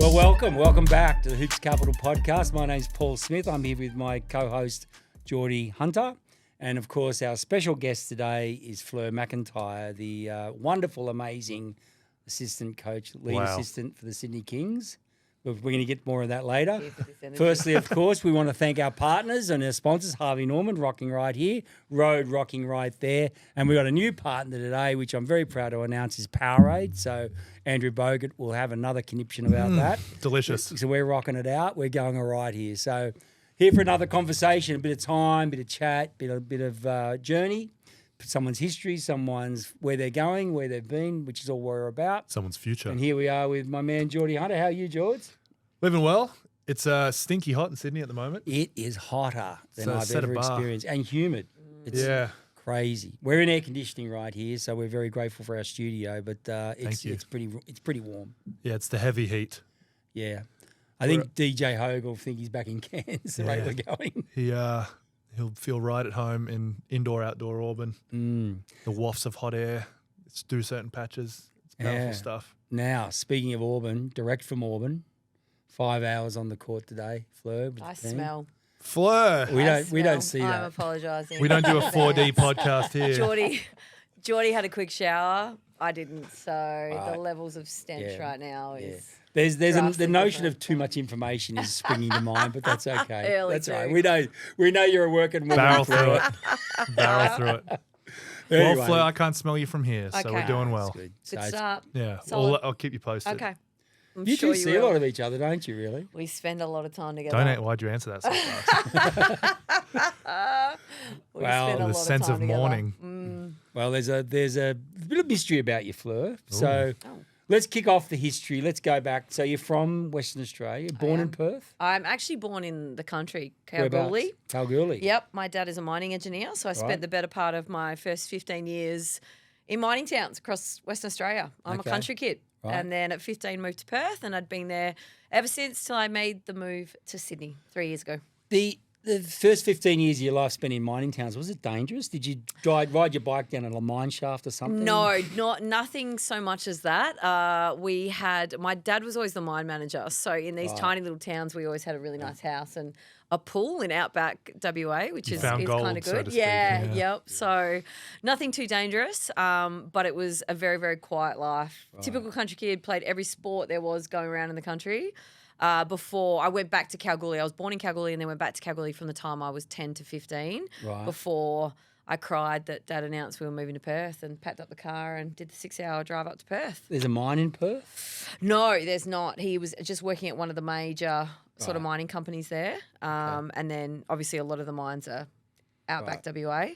Well, welcome back to the Hoops Capital podcast. My name's Paul Smith. I'm here with my co-host, Jordi Hunter. And, of course, our special guest today is Fleur McIntyre, the wonderful, amazing assistant coach, lead assistant for the Sydney Kings. We're going to get more of that later. Firstly, of course, we want to thank our partners and our sponsors, Harvey Norman, rocking right here, Road rocking right there. And we've got a new partner today, which I'm very proud to announce, is Powerade. So Andrew Bogut will have another conniption about that. Delicious. So we're rocking it out. We're going all right here. So here for another conversation, a bit of time, a bit of chat, a bit of journey, someone's history, someone's where they're going, where they've been, which is all we're about. Someone's future. And here we are with my man, Jordi Hunter. How are you, George? Living well. It's stinky hot in Sydney at the moment. It is hotter than So I've set a ever bar. experienced, and humid. It's crazy. We're in air conditioning right here, so we're very grateful for our studio. But it's pretty warm. Yeah, it's the heavy heat. Yeah, I think DJ Hogue will think he's back in Cairns. The rate we're going. He'll feel right at home in indoor-outdoor Auburn. The wafts of hot air. It's through certain patches. It's powerful stuff. Now, speaking of Auburn, direct from Auburn, 5 hours on the court today, Fleur. I smell. Fleur. We don't see that. I'm apologising. We don't do a 4D podcast here. Geordie had a quick shower. I didn't. So the levels of stench right now is... There's the notion of too much information is springing to mind, but that's okay. That's all right. We know you're a working woman. Barrel through it. Anyway. Well, Fleur, I can't smell you from here, so we're doing well. Good. Good start. Yeah, I'll keep you posted. Okay. You do see a lot of each other, don't you, really? We spend a lot of time together. Why'd you answer that so fast? The sense of mourning. Well, there's a bit of mystery about you, Fleur. So let's kick off the history. Let's go back. So you're from Western Australia, born in Perth? I'm actually born in the country, Kalgoorlie. Kalgoorlie. Yep. My dad is a mining engineer, so I spent the better part of my first 15 years in mining towns across Western Australia. I'm a country kid. Right. And then at 15 moved to Perth, and I'd been there ever since till I made the move to Sydney 3 years ago. The first 15 years of your life spent in mining towns, was it dangerous? Did you ride your bike down a mine shaft or something? No, nothing so much as that. My dad was always the mine manager. So in these tiny little towns, we always had a really nice house and a pool in outback WA, which is kind of good. So to speak. Yep. So nothing too dangerous, but it was a very, very quiet life. Right. Typical country kid, played every sport there was going around in the country. Before I went back to Kalgoorlie. I was born in Kalgoorlie and then went back to Kalgoorlie from the time I was 10 to 15 before I cried that Dad announced we were moving to Perth and packed up the car and did the 6-hour drive up to Perth. There's a mine in Perth? No, there's not. He was just working at one of the major sort of mining companies there. And then obviously a lot of the mines are outback WA.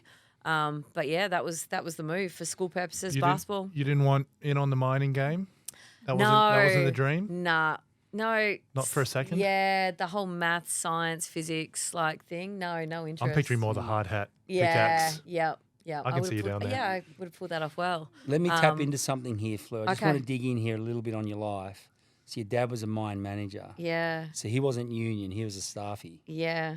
But yeah, that was the move for school purposes, basketball. You didn't want in on the mining game? That wasn't the dream? Nah. No. Not for a second? Yeah, the whole maths, science, physics like thing. No interest. I'm picturing more the hard hat. Yeah, pickaxe. yeah. I can see you down there. Yeah, I would have pulled that off well. Let me tap into something here, Fleur. I just want to dig in here a little bit on your life. So your dad was a mine manager. Yeah. So he wasn't union, he was a staffy. Yeah.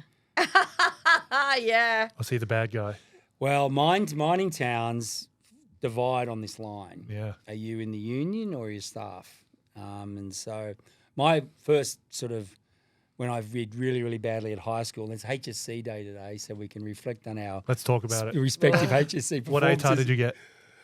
Yeah. I see the bad guy. Well, mining towns divide on this line. Yeah. Are you in the union or are you staff? And so my first sort of, when I read really, really badly at high school, and it's HSC day today, so we can reflect on our Let's talk about it. respective HSC performances. What ATAR did you get?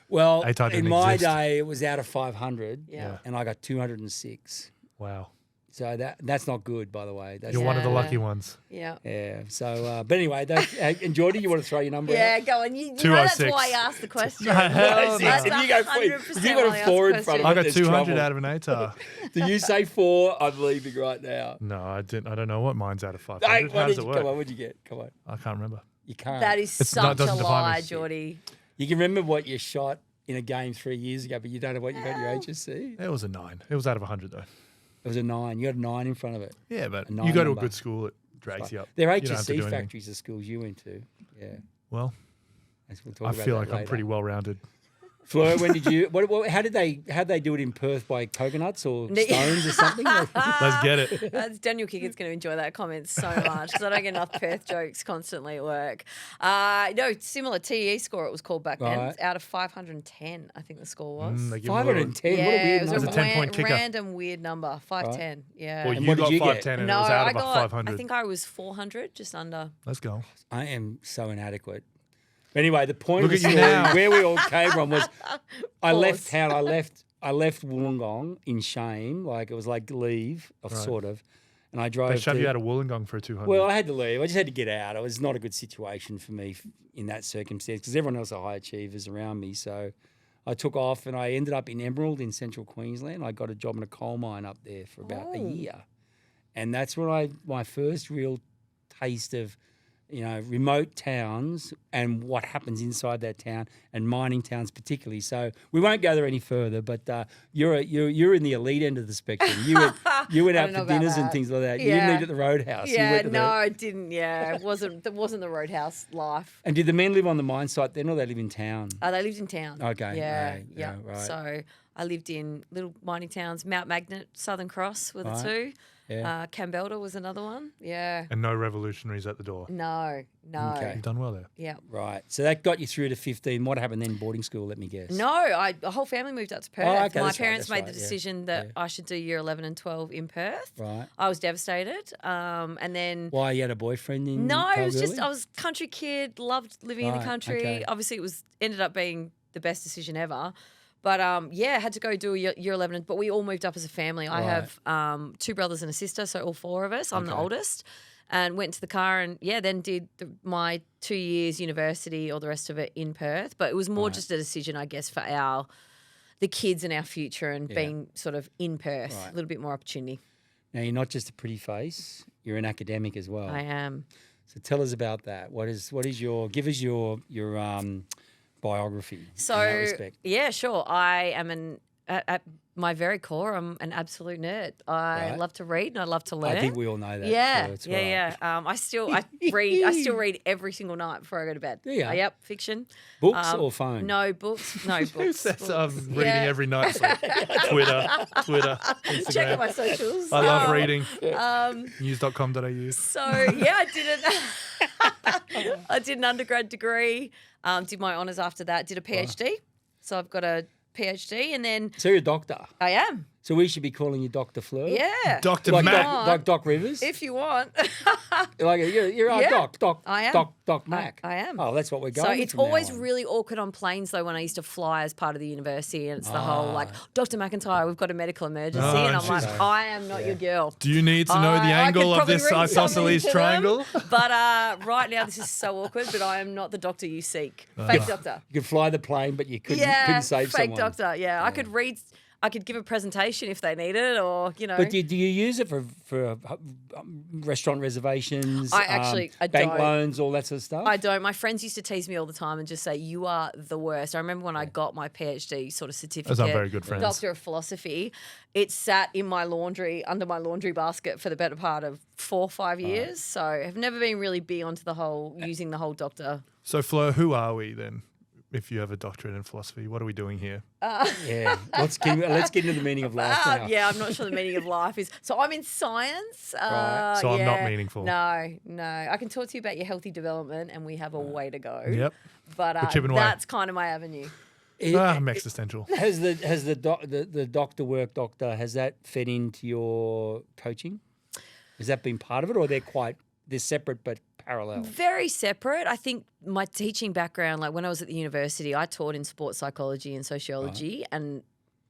Well, ATAR didn't in my exist. day, it was out of 500, Yeah. and I got 206. Wow. So that's not good, by the way. You're one of the lucky ones. Yeah. Yeah. So, but anyway, and Jordi, you want to throw your number Yeah, out? go on. You know that's why I asked the question. Hell no. That's If you go for- 100% if you got a why I asked four the in front of question. I got There's 200 trouble. out of an ATAR. Do you say 4? I'm leaving right now. No, I didn't. I don't know what mine's out of 500. Hey, How does it work? come on, what'd you get? Come on. I can't remember. You can't. That is not- such a doesn't define lie, me. Jordi. You can remember what you shot in a game 3 years ago, but you don't know what you got in your HSC. It was a 9. It was out of 100 though. It was a 9. You got a 9 in front of it. Yeah, but A 9 you go to a number. good school, it drags you up. They're You don't have to HSC do anything. factories, the schools you went to. Yeah. Well, We'll talk I about feel that like I'm later. pretty well rounded. Fleur, when did you? How did they do it in Perth by coconuts or stones or something? Let's get it. Daniel Kickett's going to enjoy that comment so much because I don't get enough Perth jokes constantly at work. No, similar TE score it was called back then. Right. Out of 510, I think the score was. They give 'em a little- 510. Yeah, What a weird it was number. That's a 10-point kicker. random weird number. 510. Yeah. Well, And you what did got you get? 510 and no, it was out I of a got. 500. I think I was 400, just under. Let's go. I am so inadequate. But anyway, the point Look of the at you story, now. where we all came from was I left Pause. town. I left Wollongong in shame. Like it was like leave, or sort of. And I drove They shove to, you out of Wollongong for a 200. Well, I had to leave. I just had to get out. It was not a good situation for me in that circumstance because everyone else are high achievers around me. So I took off and I ended up in Emerald in central Queensland. I got a job in a coal mine up there for about a year. And that's when my first real taste of, remote towns and what happens inside that town and mining towns particularly. So we won't go there any further, but you're in the elite end of the spectrum. You went I out don't know for about dinners and that. things like that. You Yeah. didn't eat at the Roadhouse. You Yeah, went to no, I didn't. Yeah, it wasn't the Roadhouse life. And did the men live on the mine site then or they live in town? They lived in town. Okay, Yeah, right, yeah. yeah, right. So I lived in little mining towns. Mount Magnet, Southern Cross were the two. Yeah. Campbellter was another one. Yeah. And no revolutionaries at the door. No. Okay. You've done well there. Yeah. Right. So that got you through to 15. What happened then in boarding school, let me guess? No, the whole family moved up to Perth. okay, My that's right, parents that's made right, the yeah, decision that I should do year 11 and 12 in Perth. Right. I was devastated. And then Why, you had a boyfriend in no, it was just Kalgoorlie? I was a country kid, loved living in the Right, country. okay. Obviously, it ended up being the best decision ever. But had to go do year 11. But we all moved up as a family. I have 2 brothers and a sister, so all 4 of us. I'm the oldest. And went to the car and, then did my 2 years university, all the rest of it in Perth. But it was more just a decision, I guess, for the kids and our future and being sort of in Perth. Right. A little bit more opportunity. Now, you're not just a pretty face, you're an academic as well. I am. So tell us about that. Give us your biography in that respect. Yeah, sure. I am at my very core, I'm an absolute nerd. I love to read and I love to learn. I think we all know that. Yeah, so it's yeah, right. yeah. I still read every single night before I go to bed. Do ya? Yep, fiction. Books or phone? No books. No books. That's, I'm books. reading Yeah. every night. So Twitter, Instagram. Check out my socials. I love reading. Um, News.com.au. So yeah, I did an undergrad degree. Did my honours after that. Did a PhD. So I've got a PhD, and then So you're a doctor. I am. So we should be calling you Dr. Fleur? Yeah. Dr. Like Mac. Doc Rivers? If you want. Like you're a Yeah. Doc. I am. Doc Mac. I am. Oh, that's what we're going So with it's from now always on. really awkward on planes though when I used to fly as part of the university and it's the whole like, Dr. McIntyre, we've got a medical emergency. Oh, and I'm she's- like, I am not your girl. Do you need to know the I could angle of probably this read something isosceles to them, triangle? But right now this is so awkward, but I am not the doctor you seek. Fake doctor. You could fly the plane, but you couldn't save fake someone. doctor. Yeah, I could read. I could give a presentation if they needed, or But do you use it for restaurant reservations? I bank don't. loans, all that sort of stuff. I don't. My friends used to tease me all the time and just say, "You are the worst." I remember when I got my PhD sort of certificate, Those are very good friends. Doctor of Philosophy. It sat in my laundry, under my laundry basket for the better part of 4 or 5 years. So I've never been really big onto the whole using the whole doctor. So, Fleur, who are we then? If you have a doctorate in philosophy, what are we doing here? Yeah, let's get into the meaning of life now. Yeah, I'm not sure the meaning of life is. So I'm in science. Right. So I'm not yeah. meaningful. No. I can talk to you about your healthy development, and we have a way to go. Yep. But chipping away. that's kind of my avenue. I'm existential. Has the doctor has that fed into your coaching? Has that been part of it, or they're separate but parallel? Very separate. I think my teaching background, like when I was at the university, I taught in sports psychology and sociology and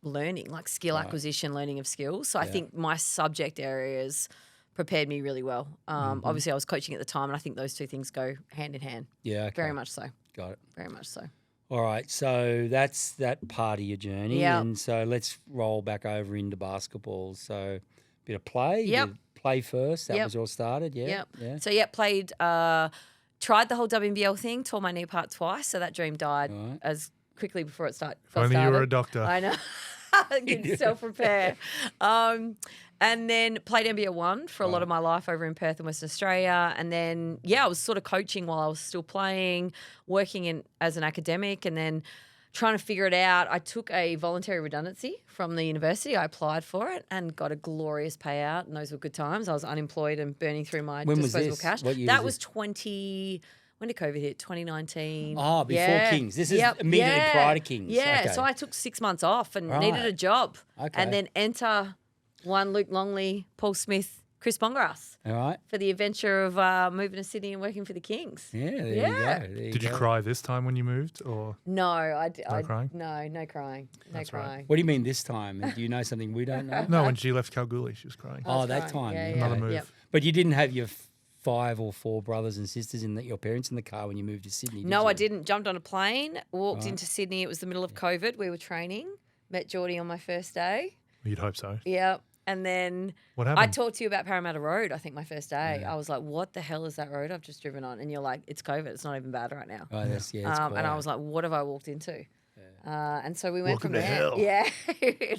learning, like skill acquisition, learning of skills. So I think my subject areas prepared me really well. Obviously, I was coaching at the time, and I think those two things go hand in hand. Yeah, okay. Very much so. Got it. Very much so. All right, so that's that part of your journey. Yeah. And so let's roll back over into basketball. So bit of play. Yep. You did play first. That Yep. was all started. Yeah. Yep. Yeah. So played. Tried the whole WNBL thing. Tore my knee apart twice. So that dream died Right. as quickly before it got Only started. you were a doctor. I know. I can self-prepare. And then played NBL 1 for a lot of my life over in Perth and Western Australia. And then, I was sort of coaching while I was still playing, working as an academic, and then trying to figure it out. I took a voluntary redundancy from the university. I applied for it and got a glorious payout, and those were good times. I was unemployed and burning through my disposable cash. What year That was was 20. When did COVID hit? 2019. Oh, before Kings. This is immediately prior to Kings. Yeah, Okay. so I took 6 months off and Right. needed a job. Okay. And then enter one Luke Longley, Paul Smith, Chris Bongrass All right. for the adventure of moving to Sydney and working for the Kings. Yeah, there you Yeah. go. There Did you go. cry this time when you moved, or No, I crying? No crying. No That's right. crying. What do you mean this time? Do you know something we don't know? no? When she left Kalgoorlie, she was crying. Oh, That's that right. time. Yeah, okay. Another move. Yep. But you didn't have your 5 or 4 brothers and sisters your parents in the car when you moved to Sydney, did No, you? I didn't. Jumped on a plane, walked Right. into Sydney. It was the middle of COVID. We were training. Met Jordi on my first day. You'd hope so. Yep. And then What I happened? talked to you about Parramatta Road, I think, my first day. Yeah. I was like, what the hell is that road I've just driven on? And you're like, it's COVID. It's not even bad right now. Oh, that's, it's And I quiet. was like, what have I walked into? And so we went Welcome from to there. hell. Yeah.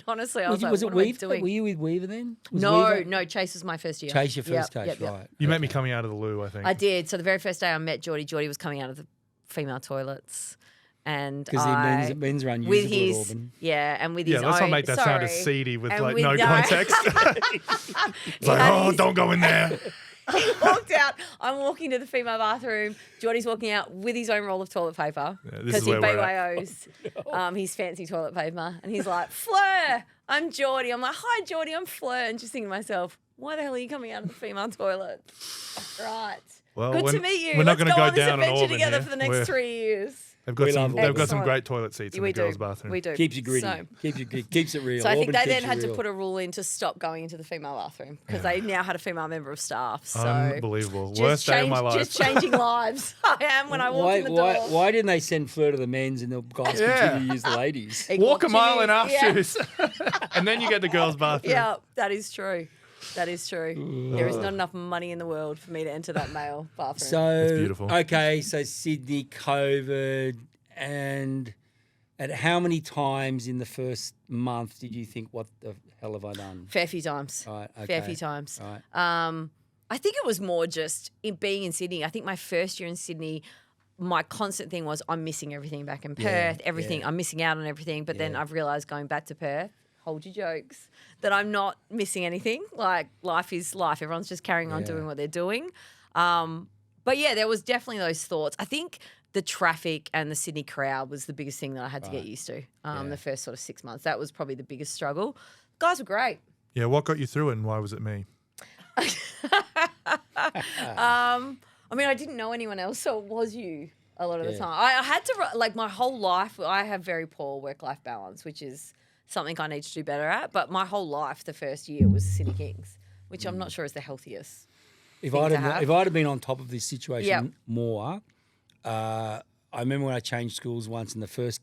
Honestly, I was like, was what it am I Weaver? doing? Were you with Weaver then? Was No, Weaver? no, Chase was my first year. Chase, your first Yep, coach, yep. right. You met me coming out of the loo, I think. I did. So the very first day I met Jordi, Jordi was coming out of the female toilets. And Because the men's are unusable with at his, Auburn. yeah, and with yeah, his let's own, not make that sound as sorry. seedy with And like with no no- context. It's like, had oh, his- don't go in there. He walked out. I'm walking to the female bathroom. Jordy's walking out with his own roll of toilet paper Yeah, this because is he where we're at. BYOs his fancy toilet paper. And he's like, Fleur, I'm Jordy. I'm like, hi, Jordy, I'm Fleur. And just thinking to myself, why the hell are you coming out of the female toilet? Right. Well, Good we're- to meet you. we're not Let's gonna go go on this down on adventure Auburn together here. for the next We're- 3 years. They've got We some. love They've got Excellent. some great toilet seats in We the girls' do. bathroom. We do. Keeps you gritty. So, Keeps it real. so I think Auburn they then keeps had you to real. put a rule in to stop going into the female bathroom because they now had a female member of staff. So Unbelievable. just Worst day of my life. Just changing lives. I am when I walk in the door. Why didn't they send Fleur to the men's and the guys Yeah. continue to use the ladies? Walk a mile in our Yeah. shoes, and then you get the girls' bathroom. Yeah, that is true. That is true. There is not enough money in the world for me to enter that male bathroom. So beautiful. Okay, so Sydney, COVID, and at how many times in the first month did you think, what the hell have I done? fair few times. Right, okay. Fair few times. Right. I think it was more just being in Sydney. I think my first year in Sydney, my constant thing was I'm missing everything back in Perth. Yeah, Everything. yeah. I'm missing out on everything. But then Yeah. I've realised going back to Perth, hold your jokes, that I'm not missing anything. Like life is life. Everyone's just carrying on Yeah. doing what they're doing. But yeah, there was definitely those thoughts. I think the traffic and the Sydney crowd was the biggest thing that I had to get used to. The first sort of 6 months. That was probably the biggest struggle. Guys were great. Yeah. What got you through it, and why was it me? I mean, I didn't know anyone else, so it was you a lot of the time. I had to, like, my whole life, I have very poor work-life balance, which is something I need to do better at. But my whole life, the first year, was Sydney Kings, which I'm not sure is the healthiest. If thing I'd to have, have. if I'd have been on top of this situation Yep. more, I remember when I changed schools once, and the first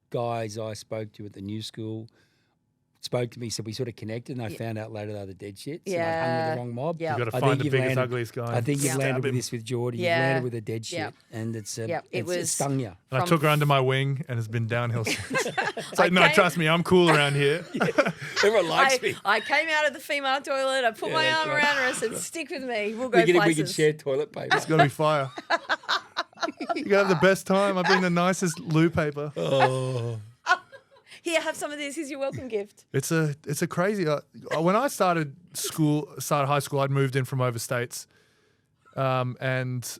guys I spoke to at the new school spoke to me, so we sort of connected, and I found out later they were the dead shits. And I hung with the wrong mob. Yeah. You got to I find think the you've biggest, landed- ugliest guy. I think you've Yeah. landed Stab with him. this with Jordy. You've Yeah. landed with a dead shit, Yep. and it's Yep. It it was- stung you. And I took her under my wing, and it's been downhill since. It's like, no, came- trust me, I'm cool around here. Everyone likes me. I came out of the female toilet, I put my that's arm right. around her and said, stick with me, we'll go We places. can share toilet paper. It's got to be fire. You gotta have the best time. I bring the nicest loo paper. Oh, Here, have some of this. Here's your welcome gift. It's a crazy. When I started high school, I'd moved in from overstates, and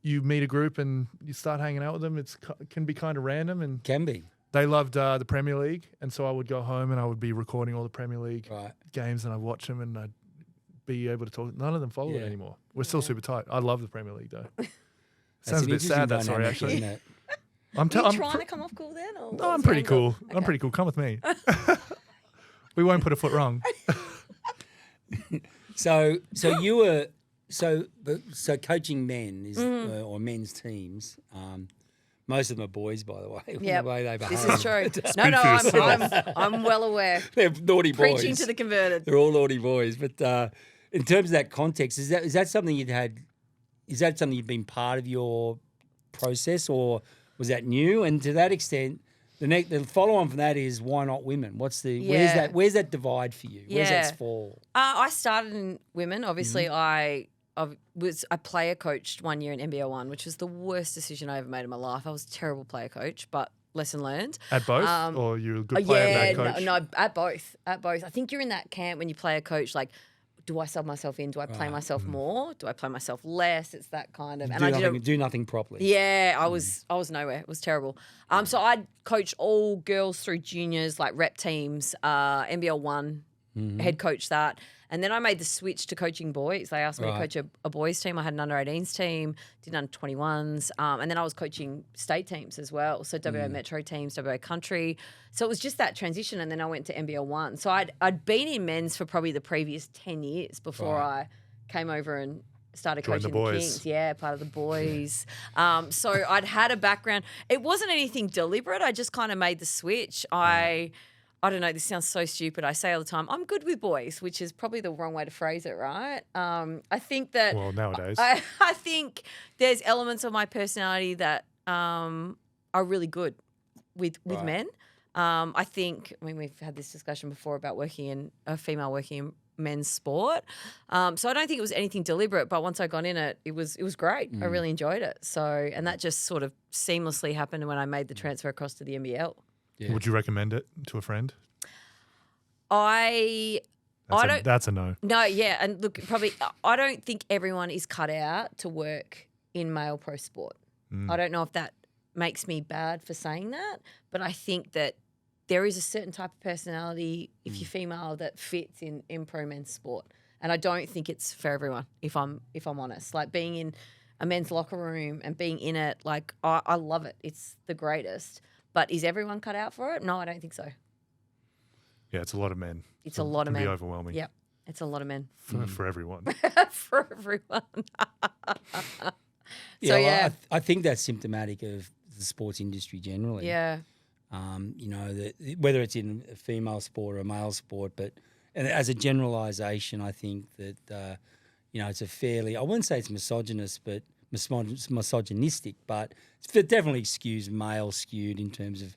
you meet a group and you start hanging out with them. It can be kind of random, and can be they loved the Premier League, and so I would go home and I would be recording all the Premier League right. games, and I'd watch them, and I'd be able to talk. None of them follow it Yeah. anymore. We're still super tight. I love the Premier League though. That's Sounds a an bit interesting sad. That story dynamic, actually. isn't it? I'm Are you trying to come off cool then? Or No, I'm what's pretty the angle? cool. I'm pretty cool. Come with me. We won't put a foot wrong. So you were so coaching men is or men's teams. Most of them are boys, by the way. Yeah, The way they behave. this is true. No, confused. I'm well aware. They're naughty boys. Preaching to the converted. They're all naughty boys. But in terms of that context, is that something you'd had? Is that something you've been part of your process, or was that new? And to that extent, the follow on from that is why not women? Where's that divide for you? Where's Yeah. that fall? I started in women. Obviously, Mm-hmm. I player coached 1 year in NBL1, which was the worst decision I ever made in my life. I was a terrible player coach, but lesson learned. At both? Or you're a good player, bad coach? No, at both. At both. I think you're in that camp when you play a coach, like, do I sub myself in? Do I play myself more? Do I play myself less? It's that kind of. Do nothing properly. Yeah, I was nowhere. It was terrible. So I'd coached all girls through juniors, like rep teams, NBL 1, head coach that. And then I made the switch to coaching boys. They asked me to coach a boys team. I had an under-18s team, did under-21s. And then I was coaching state teams as well. So WA Metro teams, WA Country. So it was just that transition. And then I went to NBL 1. So I'd been in men's for probably the previous 10 years before I came over and started Joined coaching the boys. Kings. Yeah, part of the boys. So I'd had a background. It wasn't anything deliberate. I just kind of made the switch. I don't know, this sounds so stupid. I say all the time, I'm good with boys, which is probably the wrong way to phrase it, right? I think that... Well, nowadays. I think there's elements of my personality that are really good with men. I mean, we've had this discussion before about working in a female working in men's sport. So I don't think it was anything deliberate, but once I got in it, it was great. I really enjoyed it. So, and that just sort of seamlessly happened when I made the transfer across to the NBL. Yeah. Would you recommend it to a friend? That's a no. No, yeah. And look, probably I don't think everyone is cut out to work in male pro sport. I don't know if that makes me bad for saying that, but I think that there is a certain type of personality, if you're female, that fits in pro men's sport. And I don't think it's for everyone, if I'm honest. Like being in a men's locker room and being in it, like I love it. It's the greatest. But is everyone cut out for it? No, I don't think so. Yeah, it's a lot of men. It's a lot of men. It can be overwhelming. Yep, it's a lot of men. For everyone. For everyone. I think that's symptomatic of the sports industry generally. Yeah. Whether it's in a female sport or a male sport, but as a generalisation, I think that, it's a fairly, I wouldn't say it's misogynist, but misogynistic, but it definitely skews male skewed in terms of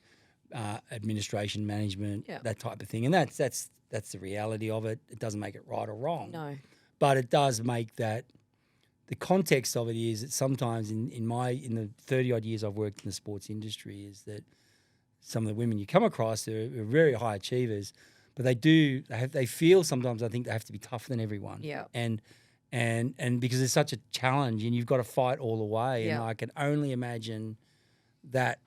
administration, management, that type of thing. And that's the reality of it. It doesn't make it right or wrong. No. But it does make that, the context of it is that sometimes in the 30-odd years I've worked in the sports industry is that some of the women you come across are very high achievers, but they feel sometimes, I think, they have to be tougher than everyone. Yeah. And because it's such a challenge and you've got to fight all the way. Yeah. And I can only imagine that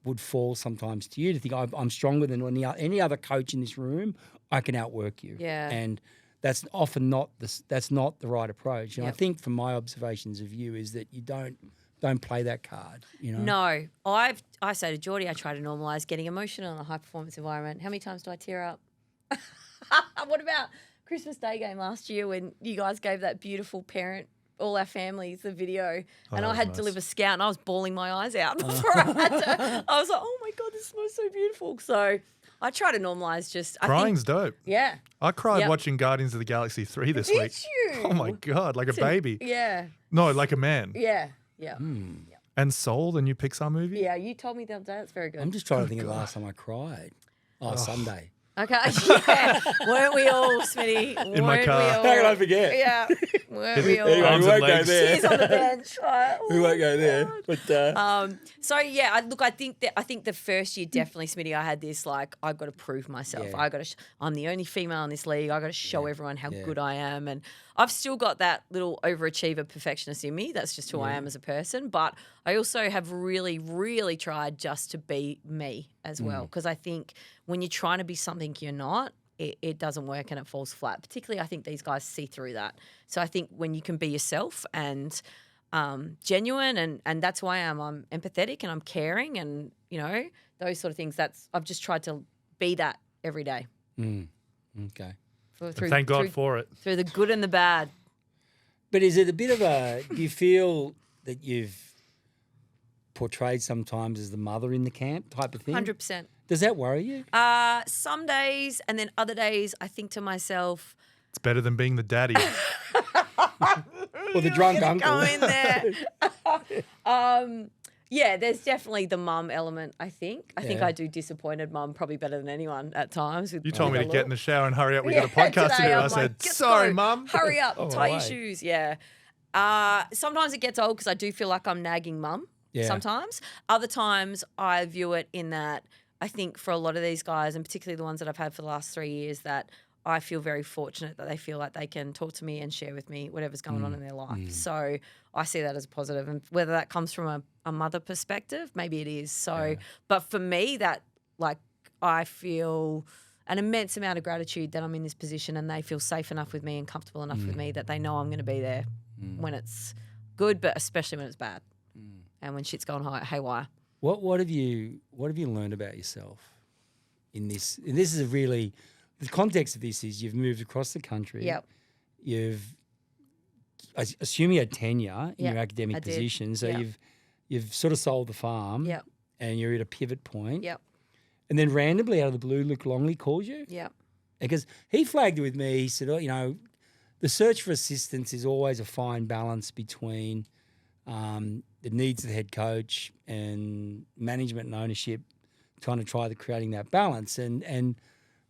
would fall sometimes to you to think I'm stronger than any other coach in this room. I can outwork you. Yeah. And that's often not the right approach. And I Yep. think from my observations of you is that you don't play that card. No. I say to Jordi, I try to normalise getting emotional in a high performance environment. How many times do I tear up? What about Christmas Day game last year when you guys gave that beautiful parent, all our families, the video, and I had to deliver Scout and I was bawling my eyes out before I had to. I was like, oh my God, this was so beautiful. So I try to normalise just. Crying's dope. Yeah. I cried watching Guardians of the Galaxy 3 this week. Did you? Oh my God, like a baby. Yeah. No, like a man. Yeah. Yeah. And Soul, the new Pixar movie? Yeah, you told me the other day. That's very good. I'm just trying to think of the last time I cried. Sunday. Okay, yeah. Weren't we all, Smitty? In my car. How can I forget? Yeah. Weren't we all? Anyway, Arms we and won't go legs. there. Tears on the bench. We won't go there. But So yeah, I think the first year definitely, Smitty, I had this like I've got to prove myself. Yeah. I'm the only female in this league. I got to show everyone how good I am, and I've still got that little overachiever perfectionist in me. That's just who I am as a person. But I also have really, really tried just to be me as well, because I think when you're trying to be something you're not, it doesn't work and it falls flat. Particularly, I think these guys see through that. So I think when you can be yourself and genuine, and that's who I am. I'm empathetic and I'm caring, and those sort of things. I've just tried to be that every day. okay. Thank God for it. Through the good and the bad. But is it a bit of do you feel that you've portrayed sometimes as the mother in the camp type of thing? 100%. Does that worry you? Some days, and then other days, I think to myself, It's better than being the daddy. Or the drunk uncle? go in there. Yeah, there's definitely the mum element, I think. I think Yeah. I do disappointed mum probably better than anyone at times. You told me to get in the shower and hurry up. We got a podcast to do. I said, "Let's sorry, go. Mum. Hurry up, tie your away. shoes." Yeah. Sometimes it gets old because I do feel like I'm nagging mum Yeah. sometimes. Other times I view it in that I think for a lot of these guys, and particularly the ones that I've had for the last 3 years, that I feel very fortunate that they feel like they can talk to me and share with me whatever's going on in their life. So I see that as a positive. And whether that comes from a mother perspective, maybe it is. So, but for me, that like I feel an immense amount of gratitude that I'm in this position and they feel safe enough with me and comfortable enough with me that they know I'm going to be there when it's good, but especially when it's bad and when shit's going haywire. What have you learned about yourself in this? And this is the context of this is you've moved across the country. Yep. I assume you had tenure in Yep, your academic I did. position, so Yep. you've sort of sold the farm. Yep. And you're at a pivot point. Yep. And then randomly out of the blue, Luke Longley calls you. Yep. Because he flagged it with me. He said, oh, the search for assistance is always a fine balance between the needs of the head coach and management and ownership, trying to creating that balance. And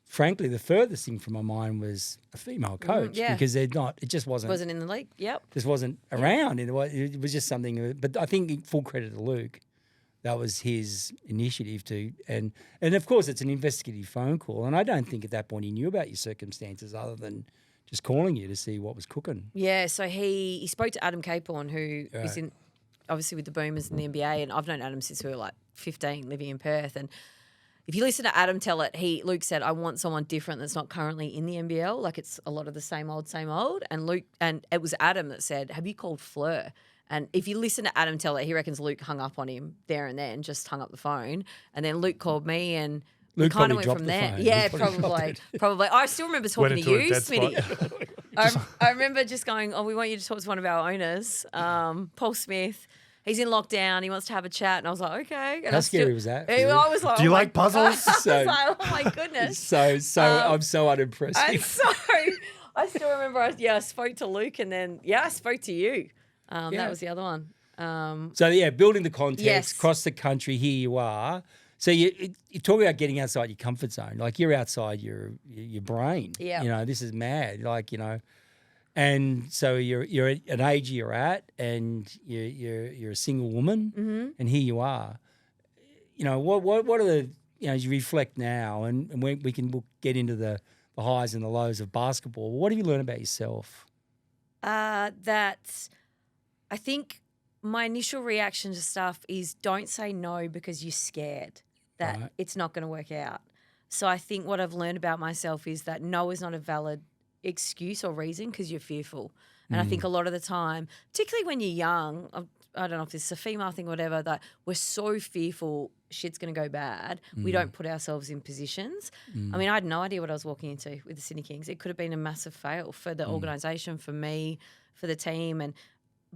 frankly, the furthest thing from my mind was a female coach because it just wasn't in the league. Yep. just wasn't around. It was just something. But I think full credit to Luke. That was his initiative and of course it's an investigative phone call. And I don't think at that point he knew about your circumstances other than just calling you to see what was cooking. Yeah, so he spoke to Adam Capehorn, who is in obviously with the Boomers in the NBA, and I've known Adam since we were like 15, living in Perth. And if you listen to Adam tell it, Luke said, "I want someone different that's not currently in the NBL. Like it's a lot of the same old, same old." And it was Adam that said, "Have you called Fleur?" And if you listen to Adam tell it, he reckons Luke hung up on him there and then, just hung up the phone. And then Luke called me and Luke kind of probably went from dropped the there. phone. Yeah, He probably probably. I still remember talking to into a you, dead Smitty. spot. I remember just going, "Oh, we want you to talk to one of our owners, Paul Smith. He's in lockdown. He wants to have a chat." And I was like, "Okay." And How scary was that for you? I was like, Do you "Oh my like puzzles?" God." So- I was like, "Oh my goodness." So I'm so unimpressed. And so I still remember, I spoke to Luke, and then I spoke to you. That was the other one. So building the context, Yes. across the country, here you are. So you talk about getting outside your comfort zone. Like you're outside your brain. Yeah. This is mad. And so you're at an age you're at, and you're a single woman, and here you are. What are the as you reflect now, and we'll get into the highs and the lows of basketball. What have you learned about yourself? That I think my initial reaction to stuff is don't say no because you're scared that it's not going to work out. So I think what I've learned about myself is that no is not a valid excuse or reason because you're fearful. And I think a lot of the time, particularly when you're young, I don't know if this is a female thing or whatever, that we're so fearful shit's going to go bad, we don't put ourselves in positions. I mean, I had no idea what I was walking into with the Sydney Kings. It could have been a massive fail for the organisation, for me, for the team,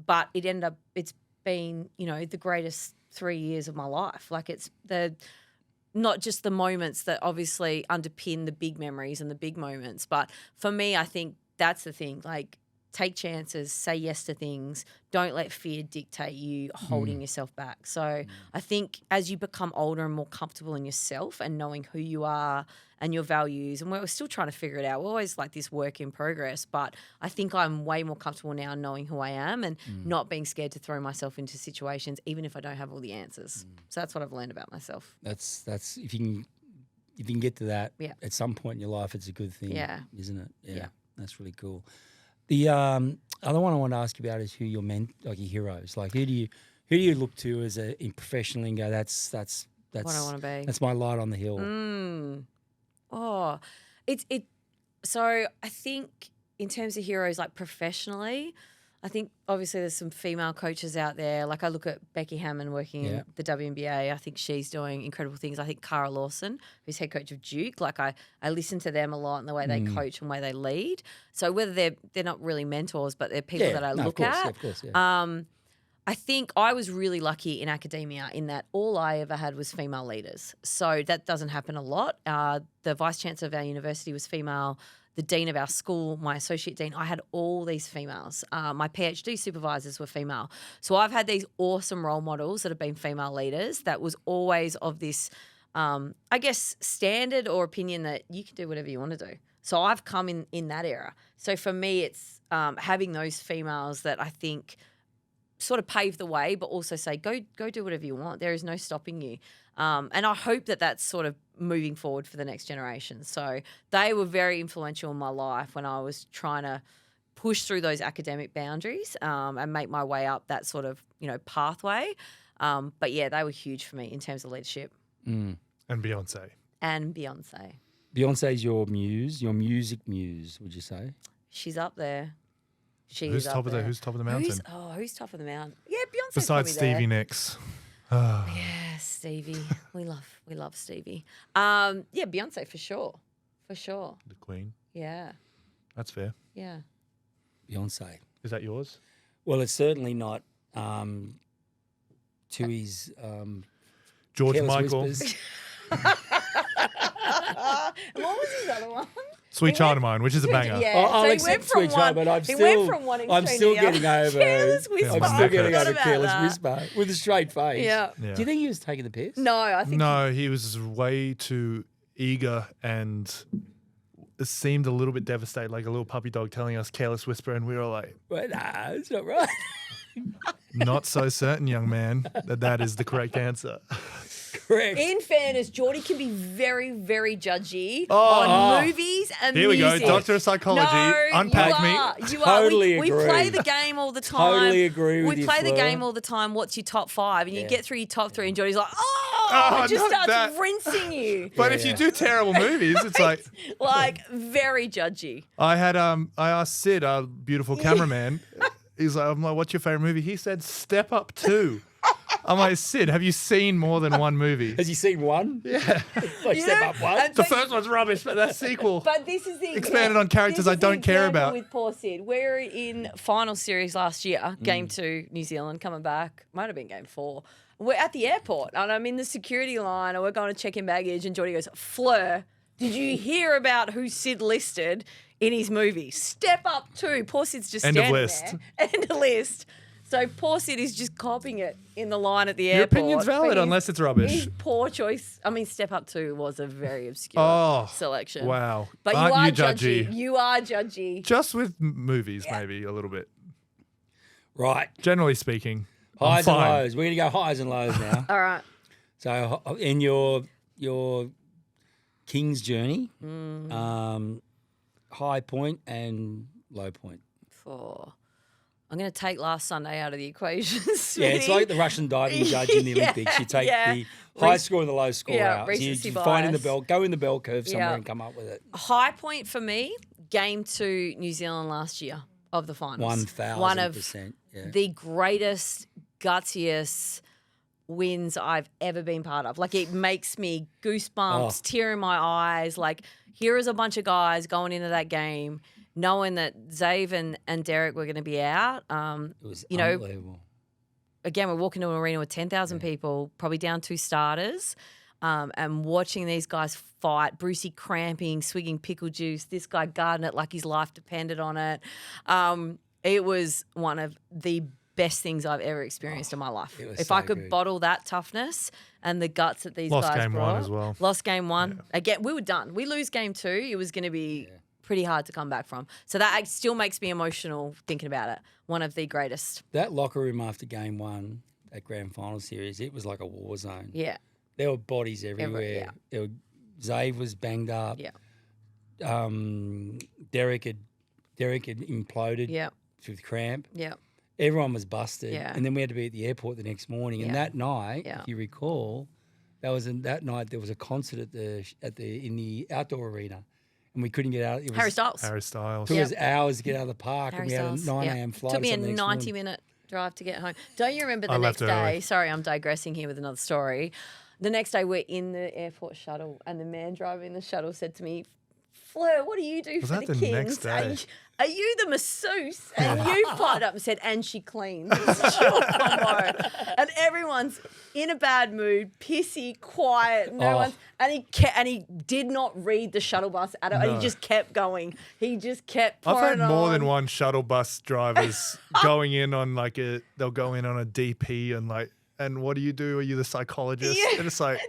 but it's been, the greatest 3 years of my life. Like it's not just the moments that obviously underpin the big memories and the big moments, but for me, I think that's the thing. Like, take chances, say yes to things. Don't let fear dictate you holding yourself back. So I think as you become older and more comfortable in yourself and knowing who you are and your values, and we're still trying to figure it out. We're always like this work in progress, but I think I'm way more comfortable now knowing who I am and not being scared to throw myself into situations, even if I don't have all the answers. So that's what I've learned about myself. That's if you can get to that Yeah. at some point in your life, it's a good thing, isn't it? Yeah. That's really cool. The other one I want to ask you about is who your your heroes. Like who do you look to as in professionally and go, that's What I want to be. That's my light on the hill. Oh, so I think in terms of heroes, like professionally, I think obviously there's some female coaches out there. Like I look at Becky Hammond working in the WNBA. I think she's doing incredible things. I think Cara Lawson, who's head coach of Duke, like I listen to them a lot and the way they coach and the way they lead. So whether they're not really mentors, but they're people that I look at. Of course, yeah. I think I was really lucky in academia in that all I ever had was female leaders. So that doesn't happen a lot. The vice chancellor of our university was female. The dean of our school, my associate dean, I had all these females. My PhD supervisors were female. So I've had these awesome role models that have been female leaders that was always of this, I guess, standard or opinion that you can do whatever you want to do. So I've come in that era. So for me, it's having those females that I think sort of pave the way, but also say, go do whatever you want. There is no stopping you. And I hope that that's sort of moving forward for the next generation. So they were very influential in my life when I was trying to push through those academic boundaries and make my way up that sort of, pathway. But yeah, they were huge for me in terms of leadership. And Beyonce. And Beyonce. Beyonce's your muse, your music muse, would you say? She's up there. Who's top of the mountain? Who's top of the mountain? Yeah, Beyonce's Besides probably Stevie there. Nicks. Yeah, Stevie. we love Stevie. Yeah, Beyonce for sure. For sure. The Queen. Yeah. That's fair. Yeah. Beyonce. Is that yours? Well, it's certainly not Tui's George Careless Michael. Whispers. What was his other one? Sweet Child of Mine, which is a banger. Yeah. I'll so he accept went from Sweet Child, one. but I'm he still, went from one I'm extreme still to the other. getting over. Careless Whisper. I'm I'm still I getting forgot over about Careless that. Whisper with a straight face. Yeah. Yeah. Do you think he was taking the piss? No, I think No, he was way too eager and it seemed a little bit devastated, like a little puppy dog telling us Careless Whisper, and we were like, Well, nah, it's not right. not so certain, young man, that is the correct answer. Correct. in fairness, Jordi can be very, very judgy Oh. on movies and Here we go, music. Doctor of Psychology. No, Unpack you me. are. You Totally are. We agree. play the game all the time. Totally agree with We you, play the Fleur. game all the time. What's your top 5? And you Yeah. get through your top 3 and Jordi's like, Oh, it just not starts that. rinsing you. But Yeah, if yeah. you do terrible movies, it's like Like, very judgy. I asked Sid, our beautiful cameraman. I'm like, what's your favorite movie? He said Step Up 2. I'm like, Sid, have you seen more than one movie? Has he seen one? Yeah. Like Step know, Up one? and The so- first one's rubbish, but that sequel. But this is the Expanded on characters this I is the don't care example about. With poor Sid, we're in final series last year, Mm. game 2, New Zealand coming back. Might have been game 4. We're at the airport and I'm in the security line and we're going to check in baggage and Jordi goes, Fleur, did you hear about who Sid listed in his movie? Step Up 2. Poor Sid's just End of standing list. there. End of list. So poor Sid is just copying it in the line at the Your airport. opinion's for valid his- unless it's rubbish. His poor choice. I mean, Step Up 2 was a very obscure Oh, selection. wow. But Aren't you are you judgy? judgy. You are judgy. Just with movies, maybe a little bit. Right. Generally speaking, I'm Highs and fine. lows. We're going to go highs and lows now. All right. So in your King's journey, high point and low point. I'm going to take last Sunday out of the equation. Yeah, it's like the Russian diving judge in the Yeah, Olympics. You take yeah. the high score and the low score Yeah, out. So you recency find in the bias. go in the bell curve somewhere Yeah. and come up with it. High point for me, game 2, New Zealand last year of the finals. 1,000%. One of Yeah. the greatest, gutsiest wins I've ever been part of. Like, it makes me goosebumps, tear in my eyes. Like, here is a bunch of guys going into that game knowing that Zave and Derek were going to be out. It was you know, unbelievable. again, we're walking to an arena with 10,000 people, probably down 2 starters, and watching these guys fight, Brucey cramping, swigging pickle juice, this guy guarding it like his life depended on it. It was one of the best things I've ever experienced in my life. it was If so I could good. bottle that toughness and the guts that these Lost guys game brought. 1 as well. Lost game 1. Again, we were done. We lose game 2. It was going to be pretty hard to come back from. So that still makes me emotional thinking about it. One of the greatest. That locker room after game 1, that grand final series, it was like a war zone. Yeah. There were bodies everywhere. Zave was banged up. Yeah. Derek had imploded Yeah. with cramp. Yeah. Everyone was busted. Yeah. And then we had to be at the airport the next morning. And Yeah. that night, Yeah. if you recall, that night there was a concert in the outdoor arena, and we couldn't get out. It was, Harry Styles. Harry Styles. Took us hours to get out of the park, Harry and we had a Styles. 9 Yeah. a.m. flight. Took me or a something the next morning. 90-minute drive to get home. Don't you remember the I next left early. day? Sorry, I'm digressing here with another story. The next day, we're in the airport shuttle, and the man driving the shuttle said to me, Fleur, what do you do Was for that the the next Kings? day? Are you the masseuse? And you fired up and said, and she cleans. It's your combo. And everyone's in a bad mood, pissy, quiet. No one's, and he did not read the shuttle bus at all. And No. he just kept going. He just kept I've pouring had more than on. one shuttle bus drivers going in on they'll go in on a DP and what do you do? Are you the psychologist? Yeah. And it's like,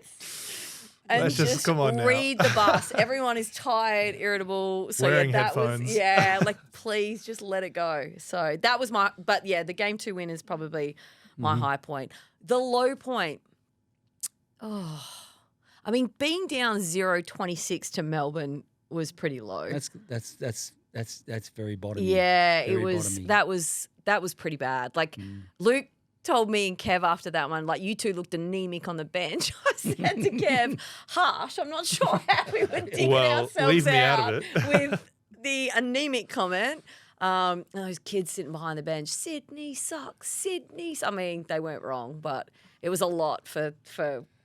and Let's just come on now. read the bus. Everyone is tired, irritable. So Wearing that headphones. was like please just let it go. So that was the game 2 win is probably my high point. The low point, I mean, being down 0-26 to Melbourne was pretty low. That's very bottom. Yeah, Very it was. bottomy. That was pretty bad. Like Luke told me and Kev after that one, like, you two looked anemic on the bench. I said to Kev, harsh, I'm not sure how we were digging ourselves leave me out of it. with the anemic comment. Those kids sitting behind the bench, Sydney sucks, Sydney. I mean, they weren't wrong, but it was a lot for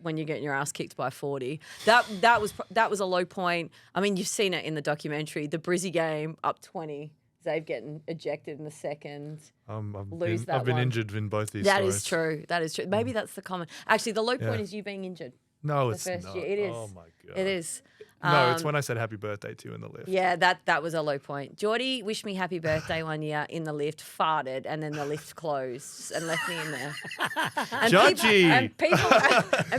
when you're getting your ass kicked by 40. That was a low point. I mean, you've seen it in the documentary. The Brizzy game up 20. Zave getting ejected in the second. I've been injured in both these That stories. is true. That is true. Maybe that's the common. Actually, the low point is you being injured. No, The it's first not. year. It is. Oh my god. It is. No, it's when I said happy birthday to you in the lift. Yeah, that was a low point. Jordi wished me happy birthday one year in the lift, farted, and then the lift closed and left me in there. And Judgy.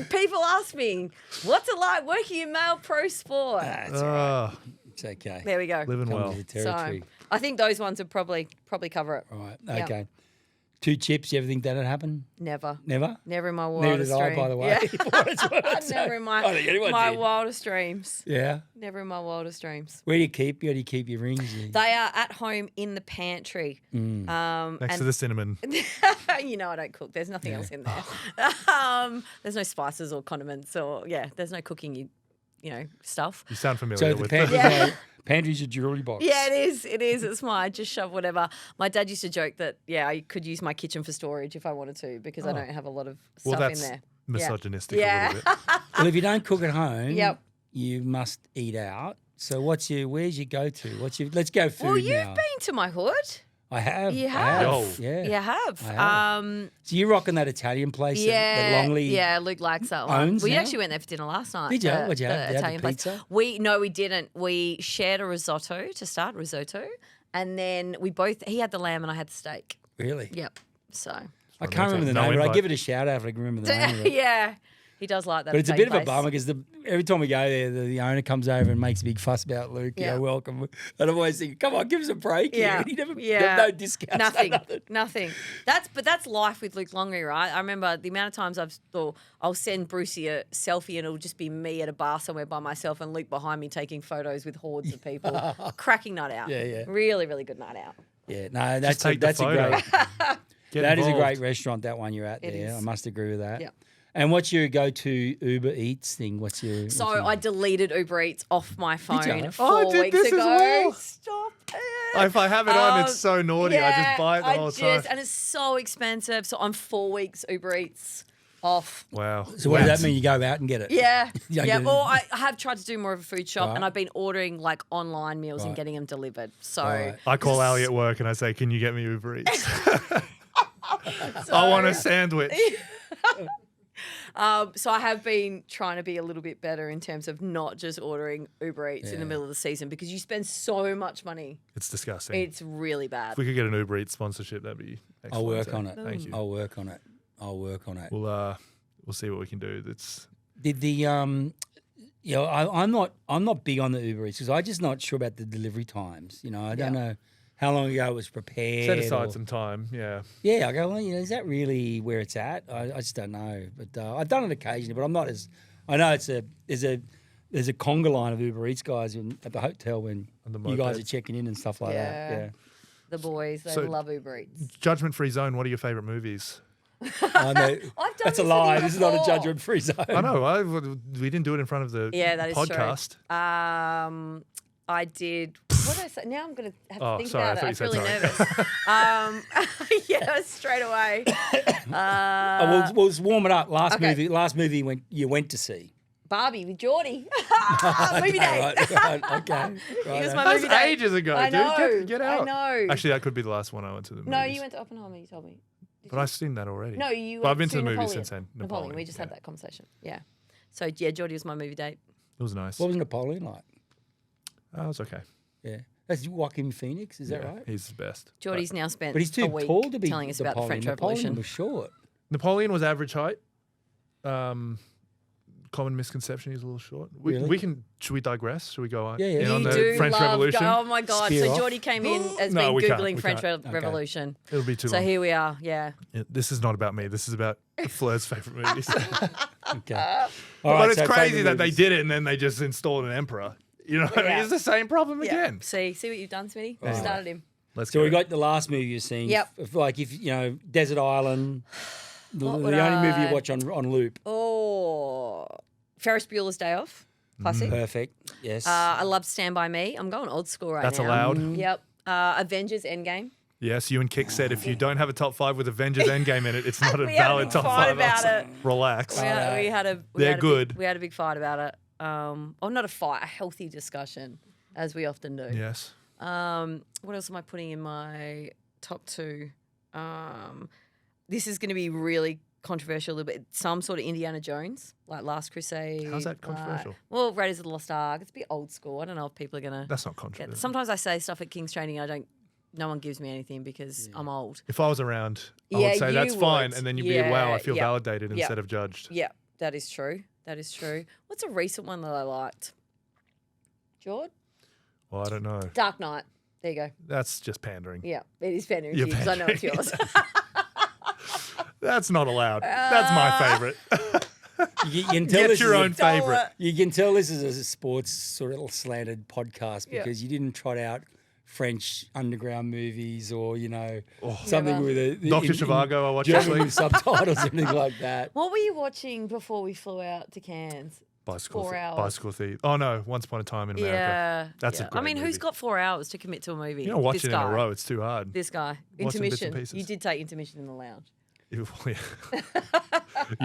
people ask me, what's it like working in male pro sport? That's all right. It's okay. There we go. Living Comes well. with the territory. So I think those ones would probably cover it. All right. Yeah. Okay. 2 chips. You ever think that'd happen? Never. Never. Never in my Neither wildest did I, dreams. by the way. Yeah. For what it's worth. Never in I don't think anyone my did. wildest dreams. Yeah. Never in my wildest dreams. Where do you keep your rings? They are at home in the pantry. Next to the cinnamon. You know I don't cook. There's nothing else in there. There's no spices or condiments or there's no cooking stuff. You sound familiar So the with pantry's a jewelry box. Yeah, it is. It is. It's mine. Just shove whatever. My dad used to joke that I could use my kitchen for storage if I wanted to because I don't have a lot of stuff Well, in that's there. misogynistic Yeah. a little bit. Well, if you don't cook at home, Yep. you must eat out. So where's your go-to? Let's go food Well, you've now. been to my hood. I have. You I have. Yo. Yeah. You have. I have. So you're rocking that Italian place that Longley Yeah, Luke likes that one. owns We now? actually went there for dinner last night. Did you? the- What'd you have? the Did you have the Italian place. pizza? We didn't. We shared a risotto to start, and then he had the lamb and I had the steak. Really? Yep. So I can't remember the No name, but I invite. give it a shout out if I can remember the name of it. yeah, he does like that. But it's a bit of a Italian bummer because every time we go there, the owner comes over and makes a big fuss about Luke. Yeah. Welcome. And I'm always thinking, come on, give us a break. Yeah. Here. He never, Yeah. no discounts. Nothing, No nothing. nothing. That's life with Luke Longley, right? I remember the amount of times I've thought I'll send Brucey a selfie and it'll just be me at a bar somewhere by myself and Luke behind me taking photos with hordes of people. Cracking night out. Yeah, yeah. Really, really good night out. Yeah, no, that's take the that's a photo. great. Get That is a involved. great restaurant. That one you're at It there. is. I must agree with that. Yeah. And what's your go-to Uber Eats thing? What's your? So what's your- I deleted Uber Eats off my phone you? 4 Oh, I did weeks this as ago. well. Stop it. If I have it on, it's so naughty. I just buy it the whole time. And it's so expensive. So I'm 4 weeks Uber Eats off. Wow. So what does that mean? You go out and get it? Yeah. You don't Yeah. get it. Well, I have tried to do more of a food shop Right. and I've been ordering like online meals and Right. getting them delivered. So, Right. I call Ali at work and I say, "Can you get me Uber Eats? I want a sandwich." so I have been trying to be a little bit better in terms of not just ordering Uber Eats in the Yeah. middle of the season because you spend so much money. It's disgusting. It's really bad. If we could get an Uber Eats sponsorship, that'd be excellent. I'll work So, on it. Thank you. I'll work on it. I'll work on it. We'll see what we can do. It's Did the I'm not big on the Uber Eats because I'm just not sure about the delivery times. I don't know how long ago it was prepared. set aside or- some time. Yeah. Yeah, I go, well, is that really where it's at? I just don't know. But I've done it occasionally, but I'm not as. I know there's a conga line of Uber Eats guys at the hotel when On the you guys are mopeds. checking in and stuff like that. Yeah. Yeah, The boys, they So- love Uber Eats. Judgment-free zone. What are your favorite movies? I know. I've done That's a this with lie. you This is not a before. judgment-free zone. I know. We didn't do it in front of the Yeah, that is podcast. true. I did. What did I say? Now I'm going to have to Oh, think sorry, I about it. I thought feel you really said nervous. Yeah, straight away. We'll just warm it up. Last okay. movie you went to see. Barbie with Jordi. Movie Okay, date. right, okay. He was Right, my That movie was date. ages ago, I dude. know. Get out. I know. Actually, that could be the last one I went to the movies. No, you went to Oppenheimer. You told me. But I've seen that already. No, you. But I've went been to the movies Napoleon. since then. Napoleon. We just had yeah. that conversation. Yeah. So yeah, Jordi was my movie date. It was nice. What was Napoleon like? It was okay. Yeah, that's Joaquin Phoenix. Is that Yeah, right? He's the best. Jordi's now spent But he's too a week tall to be telling us about the Napoleon. French Napoleon Revolution. was short. Napoleon was average height. common misconception. He's a little short. We, Really? we can. Should we digress? Should we go on? Yeah, yeah. in You on the do French love Revolution? Oh my God! Spear So off. Jordi came in as No, being we can't, googling we French can't. Revolution. It'll be too So long. here we are. Yeah. Yeah, this is not about me. This is about Fleur's favorite movies. Okay. All But right, it's so crazy favourite that they movies. did it and then they just installed an emperor. You know what I mean? Yeah. It's the same problem Yeah. again. See what you've done, Smitty? You started him. Let's So go. we got the last movie you've seen. Yep. Like if Desert Island, the What only would movie I- you watch on loop. Oh, Ferris Bueller's Day Off. Classic. Perfect. Yes. I love Stand By Me. I'm going old school right That's now. allowed. Yep. Avengers Endgame. Yes, you and Kick said if you don't have a top 5 with Avengers Endgame in it, it's not a We had a valid big top fight 5. about it. Relax. We had a They're good. We had a big fight about it. Not a fight, a healthy discussion, as we often do. Yes. What else am I putting in my top 2? This is going to be really controversial a little bit. Some sort of Indiana Jones, like Last Crusade. How's that controversial? Well, Raiders of the Lost Ark. It's a bit old school. I don't know if people are going to. That's not controversial. Sometimes I say stuff at King's Training. No one gives me anything because I'm old. If I was around, I Yeah, would say you that's fine. would. And then you'd Yeah, be, wow, I feel yeah. validated Yeah. instead of judged. Yeah, that is true. That is true. What's a recent one that I liked? George? Well, I don't know. Dark Knight. There you go. That's just pandering. Yeah, it is pandering to You're you because I know it's yours. That's not allowed. That's my favorite. you can tell Get this your is a- own favorite. You can tell this is a sports sort of slanted podcast Yeah. because you didn't trot out French underground movies or Oh. something Never. with a Dr. Zhivago, I watched this German week. with subtitles or anything like that. What were you watching before we flew out to Cairns? Bicycle, 4 hours. Bicycle Thief. Oh, no. Once Upon a Time in America. Yeah. That's a yeah. great I mean, who's movie. got 4 hours to commit to a movie? You don't watch This it in guy. a row. It's too hard. This guy. Watch some bits and Intermission. pieces. You did take intermission in the lounge. You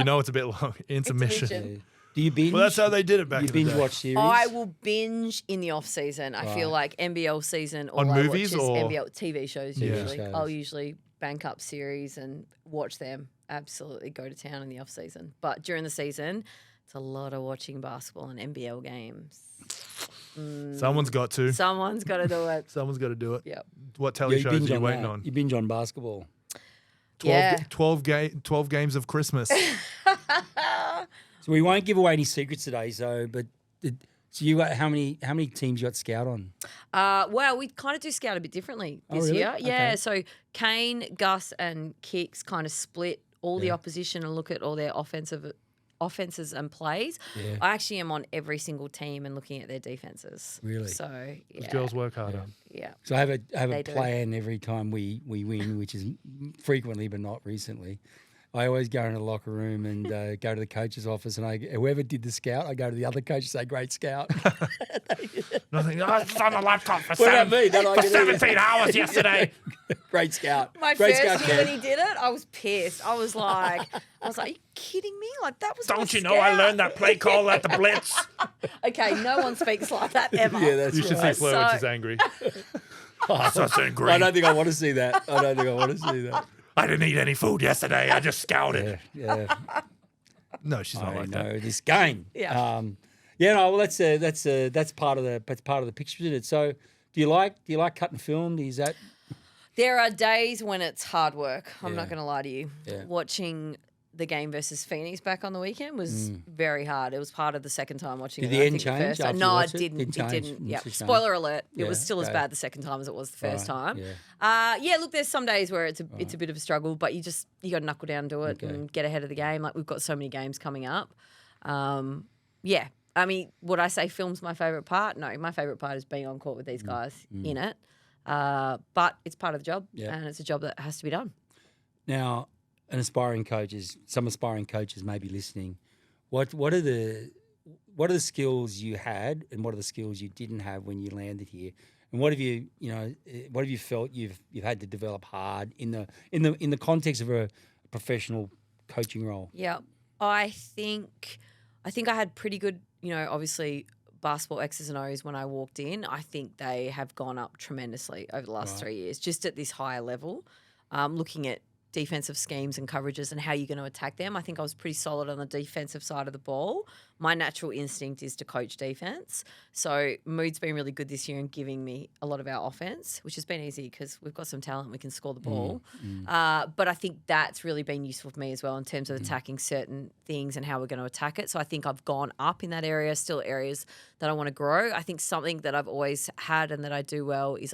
know it's a bit long. Intermission. Intermission. Do you binge? Well, that's how they did it back you in binge the day. watch series. I will binge in the off season. I feel like NBL season all On I movies watch is or- NBL TV shows Yeah. usually. Shows. I'll usually bank up series and watch them. Absolutely go to town in the off season. But during the season, it's a lot of watching basketball and NBL games. Someone's got to. Someone's got to do it. Someone's got to do it. Yep. What Yeah, telly you shows binge are you on waiting that. on? You binge on basketball. 12, Yeah. 12 games of Christmas. So we won't give away any secrets today. So you got how many teams you got scout on? Well, we kind of do scout a bit differently Oh, this really? year. Yeah. Okay. So Kane, Gus, and Kicks kind of split all the Yeah. opposition and look at all their offenses and plays. Yeah. I actually am on every single team and looking at their defenses. Really? So yeah. Girls work harder. Yeah. So I have a They do. plan every time we win, which is frequently but not recently. I always go in the locker room and go to the coach's office, and whoever did the scout, I go to the other coach and say, "Great scout." Nothing. Oh, it's on the laptop for, What about me? Don't I for get it? 17 hours yesterday. Great scout. My Great first scout, year when Ken. he did it, I was pissed. I was like, are you kidding me? Like that was my Don't you know I scout. learned that play call at the Blitz? Okay, no one speaks like that ever. Yeah, that's You should see right. Fleur when So- she's angry. Such angry. I don't think I want to see that. I don't think I want to see that. I didn't eat any food yesterday. I just scouted. Yeah. No, she's not I like that. know this game. Yeah. Yeah. No. Well, that's part of the picture, isn't it? So, do you like cutting film? Is that There are days when it's hard work. I'm Yeah. not going to lie to you. Yeah. Watching the game versus Phoenix back on the weekend was very hard. It was part of the second time watching Did it. the I end think the change first time- after you No, watched it it? didn't. Didn't It change. didn't. It's Yeah. a shame. Spoiler alert. It Yeah, was still as okay. bad the second time as it was the first Right, time. yeah. Yeah. Look, there's some days where it's a bit of a struggle, but you got to knuckle down to it Okay. and get ahead of the game. Like we've got so many games coming up. Yeah. I mean, would I say film's my favourite part? No, my favourite part is being on court with these guys in it. But it's part of the job, Yeah. and it's a job that has to be done. Now, some aspiring coaches may be listening. What are the skills you had, and what are the skills you didn't have when you landed here? And what have you felt you've had to develop hard in the context of a professional coaching role? Yeah, I think I had pretty good, obviously basketball X's and O's when I walked in. I think they have gone up tremendously over the last 3 years, just at this higher level. Looking at defensive schemes and coverages and how you're going to attack them. I think I was pretty solid on the defensive side of the ball. My natural instinct is to coach defense. So Mood's been really good this year in giving me a lot of our offense, which has been easy because we've got some talent. We can score the ball. But I think that's really been useful for me as well in terms of attacking certain things and how we're going to attack it. So I think I've gone up in that area, still areas that I want to grow. I think something that I've always had and that I do well is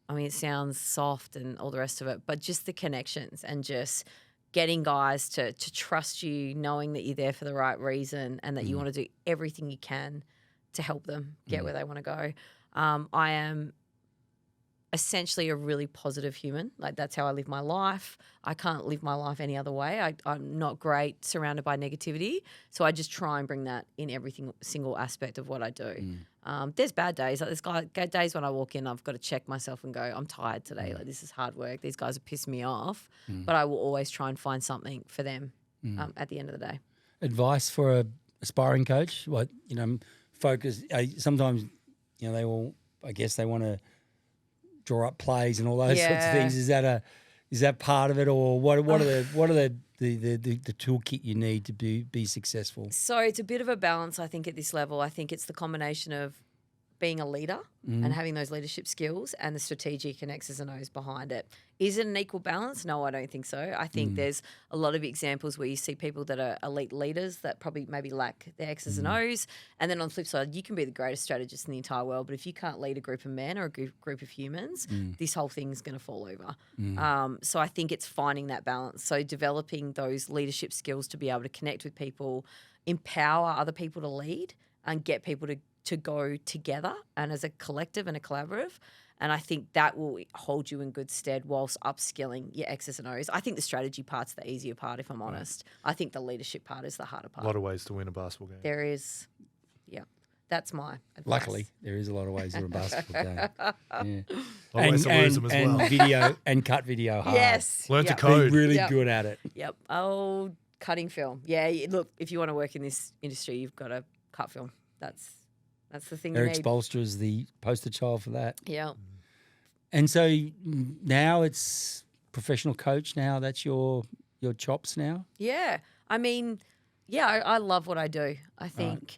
it sounds soft and all the rest of it, but just the connections and just getting guys to trust you, knowing that you're there for the right reason and that you want to do everything you can to help them get where they want to go. I am essentially a really positive human. Like, that's how I live my life. I can't live my life any other way. I'm not great surrounded by negativity. So I just try and bring that in every single aspect of what I do. There's bad days. Like, there's days when I walk in, I've got to check myself and go, I'm tired today. Like, this is hard work. These guys are pissing me off. But I will always try and find something for them at the end of the day. Advice for a aspiring coach? Focus. Sometimes, they want to draw up plays and all those sorts of things. Is that part of it, or what are the toolkit you need to be successful? So it's a bit of a balance, I think, at this level. I think it's the combination of being a leader and having those leadership skills and the strategic and X's and O's behind it. Is it an equal balance? No, I don't think so. I think there's a lot of examples where you see people that are elite leaders that probably maybe lack the X's and O's. And then on the flip side, you can be the greatest strategist in the entire world, but if you can't lead a group of men or a group of humans, this whole thing's going to fall over. So I think it's finding that balance. So developing those leadership skills to be able to connect with people, empower other people to lead and get people to go together and as a collective and a collaborative. And I think that will hold you in good stead whilst upskilling your X's and O's. I think the strategy part's the easier part, if I'm honest. I think the leadership part is the harder part. A lot of ways to win a basketball game. There is. Yeah. That's my advice. Luckily, there is a lot of ways to win a basketball game. Yeah. A lot of ways to lose them as well. Video and cut video hard. Yes. Learn to code. Be really good at it. Yep. Oh, cutting film. Yeah. Look, if you want to work in this industry, you've got to cut film. That's the thing Eric you need. Spoelstra is the poster child for that. Yeah. And so now it's professional coach now. That's your chops now? Yeah. I love what I do. I think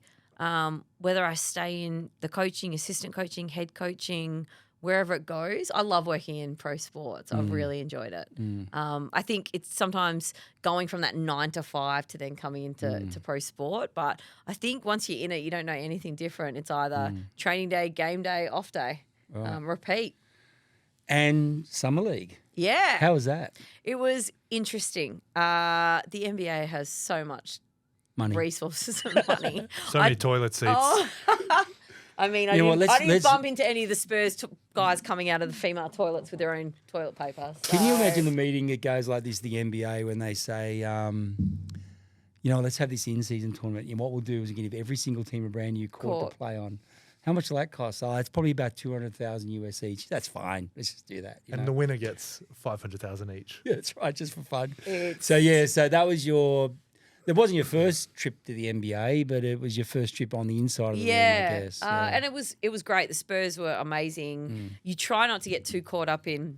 whether I stay in the coaching, assistant coaching, head coaching, wherever it goes, I love working in pro sports. I've really enjoyed it. I think it's sometimes going from that 9 to 5 to then coming into pro sport. But I think once you're in it, you don't know anything different. It's either training day, game day, off day, repeat. And Summer League. Yeah. How was that? It was interesting. The NBA has so much Money. resources and money. So many toilet seats. I didn't bump into any of the Spurs guys coming out of the female toilets with their own toilet paper. So. Can you imagine the meeting? It goes like this, the NBA, when they say, let's have this in-season tournament. And what we'll do is we're going to give every single team a brand new court to play on. How much will that cost? Oh, it's probably about $200,000 US each. That's fine. Let's just do that. And the winner gets $500,000 each. Yeah, that's right, just for fun. So that was It wasn't your first trip to the NBA, but it was your first trip on the inside of the room, I guess. And it was great. The Spurs were amazing. You try not to get too caught up in,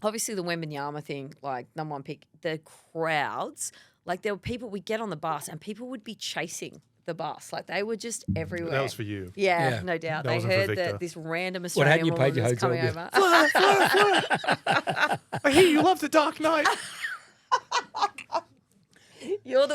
obviously, the Wemby thing, like number one pick. The crowds, like there were people, we'd get on the bus and people would be chasing the bus. Like they were just everywhere. That was for you. Yeah. No doubt. That They wasn't for heard Victor. that this random Australian you paid woman your was hotel coming bill? over. I hear you love the Dark Knight.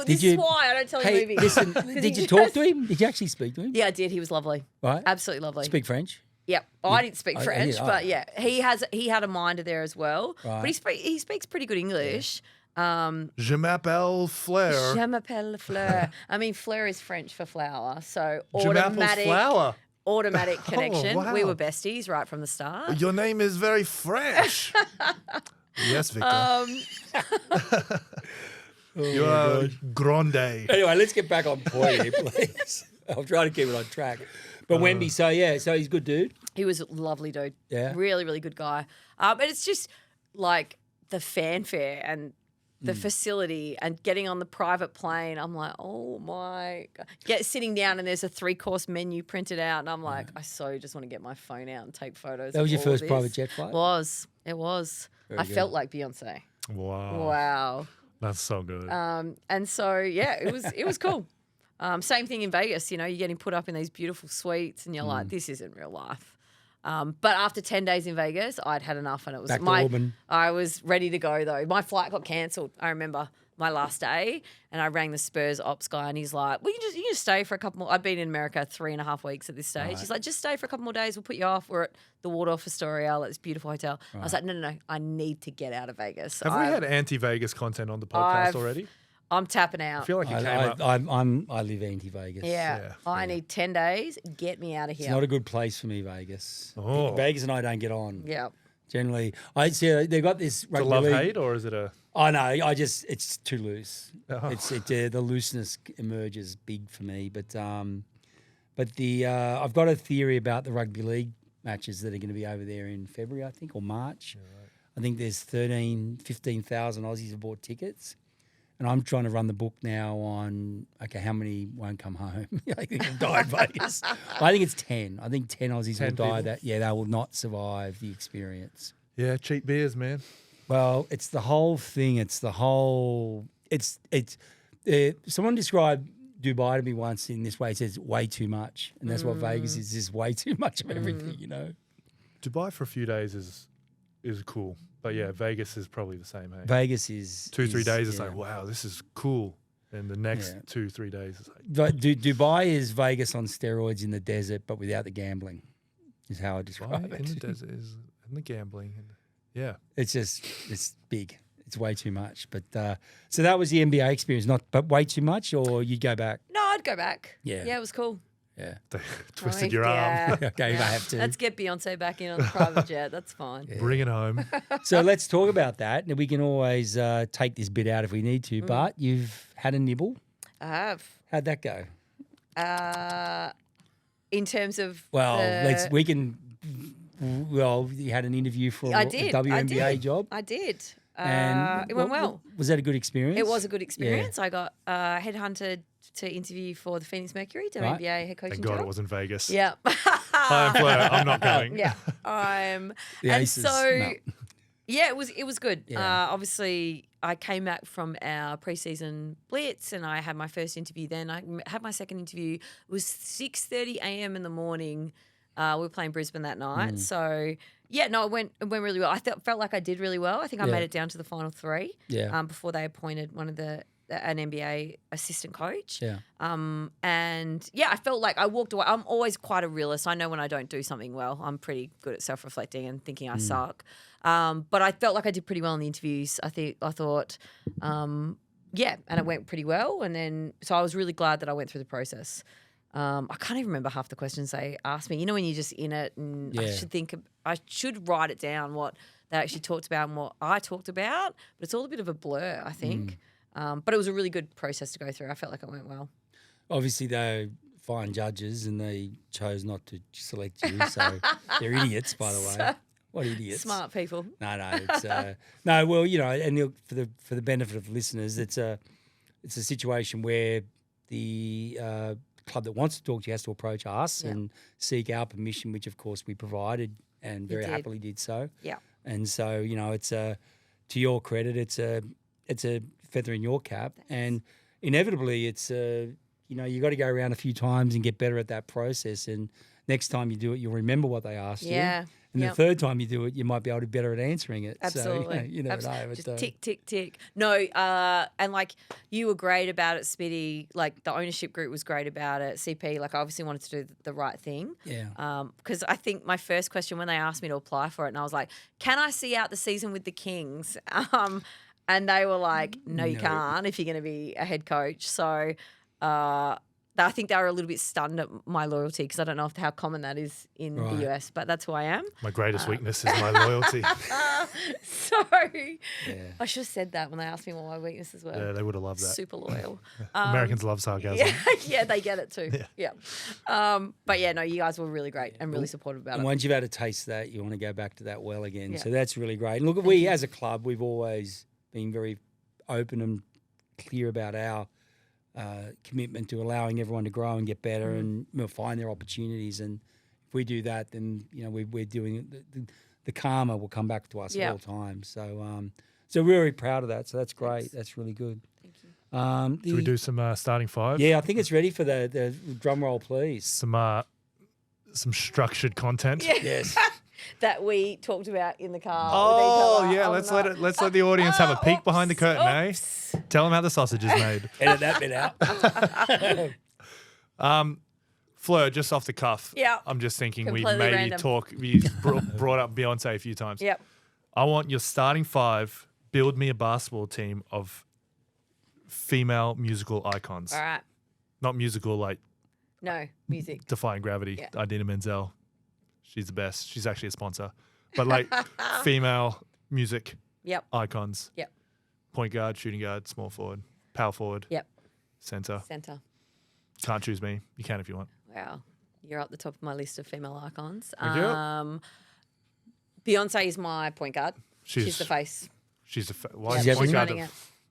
This is why I don't tell you Hey, movies. listen, did you talk to him? Did you actually speak to him? Yeah, I did. He was lovely. Right? Absolutely lovely. Speak French? Yep. I didn't speak French, yeah, but yeah, he had a minder there as well. Right. But he speaks pretty good English. Je m'appelle Fleur. Je m'appelle Fleur. I mean, Fleur is French for flower, so Je m'appelle flower. automatic connection. wow. We were besties right from the start. Your name is very French. Yes, Victor. You are grande. Anyway, let's get back on point here, please. I'll try to keep it on track. But Wemby, so he's a good dude. He was a lovely dude. Yeah. Really, really good guy. But it's just like the fanfare and the facility and getting on the private plane. I'm like, oh my God. Sitting down and there's a 3-course menu printed out. And I'm like, I so just want to get my phone out and take photos. That was your of all first this. private jet flight? It was. Very I good. felt like Beyonce. Wow. Wow. That's so good. And so, yeah, it was cool. Same thing in Vegas, you're getting put up in these beautiful suites and you're like, this isn't real life. But after 10 days in Vegas, I'd had enough and it was Back to Auburn. I was ready to go though. My flight got cancelled. I remember my last day and I rang the Spurs ops guy and he's like, well, you can just stay for a couple more. I'd been in America 3.5 weeks at this stage. Right. He's like, just stay for a couple more days. We'll put you off. We're at the Waldorf Astoria, this beautiful hotel. Right. I was like, no. I need to get out of Vegas. Have we had anti-Vegas content on the podcast already? I'm tapping out. I feel like it came up. I live anti-Vegas. Yeah. I need 10 days. Get me out of here. It's not a good place for me, Vegas. Oh. Vegas and I don't get on. Yeah. Generally, I see they've got this rugby love league. hate or is it a? Oh no, it's too loose. Oh. The looseness emerges big for me. But I've got a theory about the rugby league matches that are going to be over there in February, I think, or March. Yeah, right. I think there's 15,000 Aussies have bought tickets. And I'm trying to run the book now on, how many won't come home? I think will die in Vegas. I think it's 10. I think 10 Aussies 10 will die. people? They will not survive the experience. Yeah, cheap beers, man. Well, it's the whole thing. It's the whole. Someone described Dubai to me once in this way. It says way too much, and that's what Vegas is. Just way too much of everything. Dubai for a few days is cool, but yeah, Vegas is probably the same. Hey, Vegas is 2-3 days. It's like, wow, this is cool, and the next 2-3 days is like. But Dubai is Vegas on steroids in the desert, but without the gambling. Is how I describe it. In the desert is and the gambling. Yeah, it's big. It's way too much. But so that was the NBA experience, but way too much, or you'd go back? No, I'd go back. Yeah, it was cool. Yeah, they twisted your arm. Okay, if I have to. Let's get Beyonce back in on the private jet. That's fine. Yeah. Bring it home. So let's talk about that. We can always take this bit out if we need to. But you've had a nibble. I have. How'd that go? In terms of you had an interview for a WNBA job. I did. And it went well. Was that a good experience? It was a good experience. Yeah. I got headhunted to interview for the Phoenix Mercury, WNBA head coaching Thank God job. it wasn't Vegas. Yeah. Hi, I'm Fleur. I'm not going. Yeah. The Aces. Yeah, it was good. Yeah. Obviously, I came back from our preseason blitz and I had my first interview then. I had my second interview. It was 6:30 a.m. in the morning. We were playing Brisbane that night. So, yeah, no, it went really well. I felt like I did really well. I think I made it down to the final three before they appointed an NBA assistant coach. Yeah. And, yeah, I felt like I walked away. I'm always quite a realist. I know when I don't do something well. I'm pretty good at self-reflecting and thinking I suck. But I felt like I did pretty well in the interviews. I thought, and it went pretty well. And then, so I was really glad that I went through the process. I can't even remember half the questions they asked me. When you're just in it, and I should write it down what they actually talked about and what I talked about. But it's all a bit of a blur, I think. But it was a really good process to go through. I felt like it went well. Obviously, they're fine judges and they chose not to select you, so they're idiots, by the way. What idiots? Smart people. No, it's no. Well, and for the benefit of listeners, it's a situation where the club that wants to talk to you has to approach us and seek our permission, which of course we provided and very happily did so. Yeah. And so it's to your credit, it's a feather in your cap, and inevitably it's you got to go around a few times and get better at that process. And next time you do it, you'll remember what they asked you. Yeah. And the third time you do it, you might be able to be better at answering it. Absolutely. So, you never know. Just tick, tick, tick. No, and like you were great about it, Smitty. Like the ownership group was great about it. CP, like I obviously wanted to do the right thing. Yeah. Because I think my first question when they asked me to apply for it, and I was like, can I see out the season with the Kings? And they were like, no, you can't if you're going to be a head coach. So I think they were a little bit stunned at my loyalty because I don't know how common that is in the US, but that's who I am. My greatest weakness is my loyalty. Sorry. Yeah. I should have said that when they asked me what my weaknesses were. Yeah, they would have loved that. Super loyal. Americans love sarcasm. Yeah, they get it too. Yeah. But yeah, no, you guys were really great and really supportive about it. Once you've had a taste of that, you want to go back to that well again. Yeah. So that's really great. And look, we as a club, we've always been very open and clear about our commitment to allowing everyone to grow and get better and find their opportunities. And if we do that, then we're doing it. The karma will come back to us at all times. So So we're very proud of that. So that's great. Thanks. That's really good. Thank you. Should we do some starting five? Yeah, I think it's ready for the drum roll, please. Some structured content. Yeah. Yes. That we talked about in the car. Oh with each other. yeah, let's let the audience have a peek behind the curtain, Oops. eh? Tell them how the sausage is made. Edit that bit out. Fleur, just off the cuff. Yeah. I'm just thinking we Completely maybe random. talk. We brought up Beyonce a few times. Yep. I want your starting five. Build me a basketball team of female musical icons. All right. Not musical like No music. Defying Gravity. Yeah. Idina Menzel. She's the best. She's actually a sponsor. But like female music Yep. icons. Yep. Point guard, shooting guard, small forward, power forward, Yep. center. Center. Can't choose me. You can if you want. Wow. You're at the top of my list of female icons. Thank you. Beyonce is my point guard. She's the face. She's why She's is point guard? running it.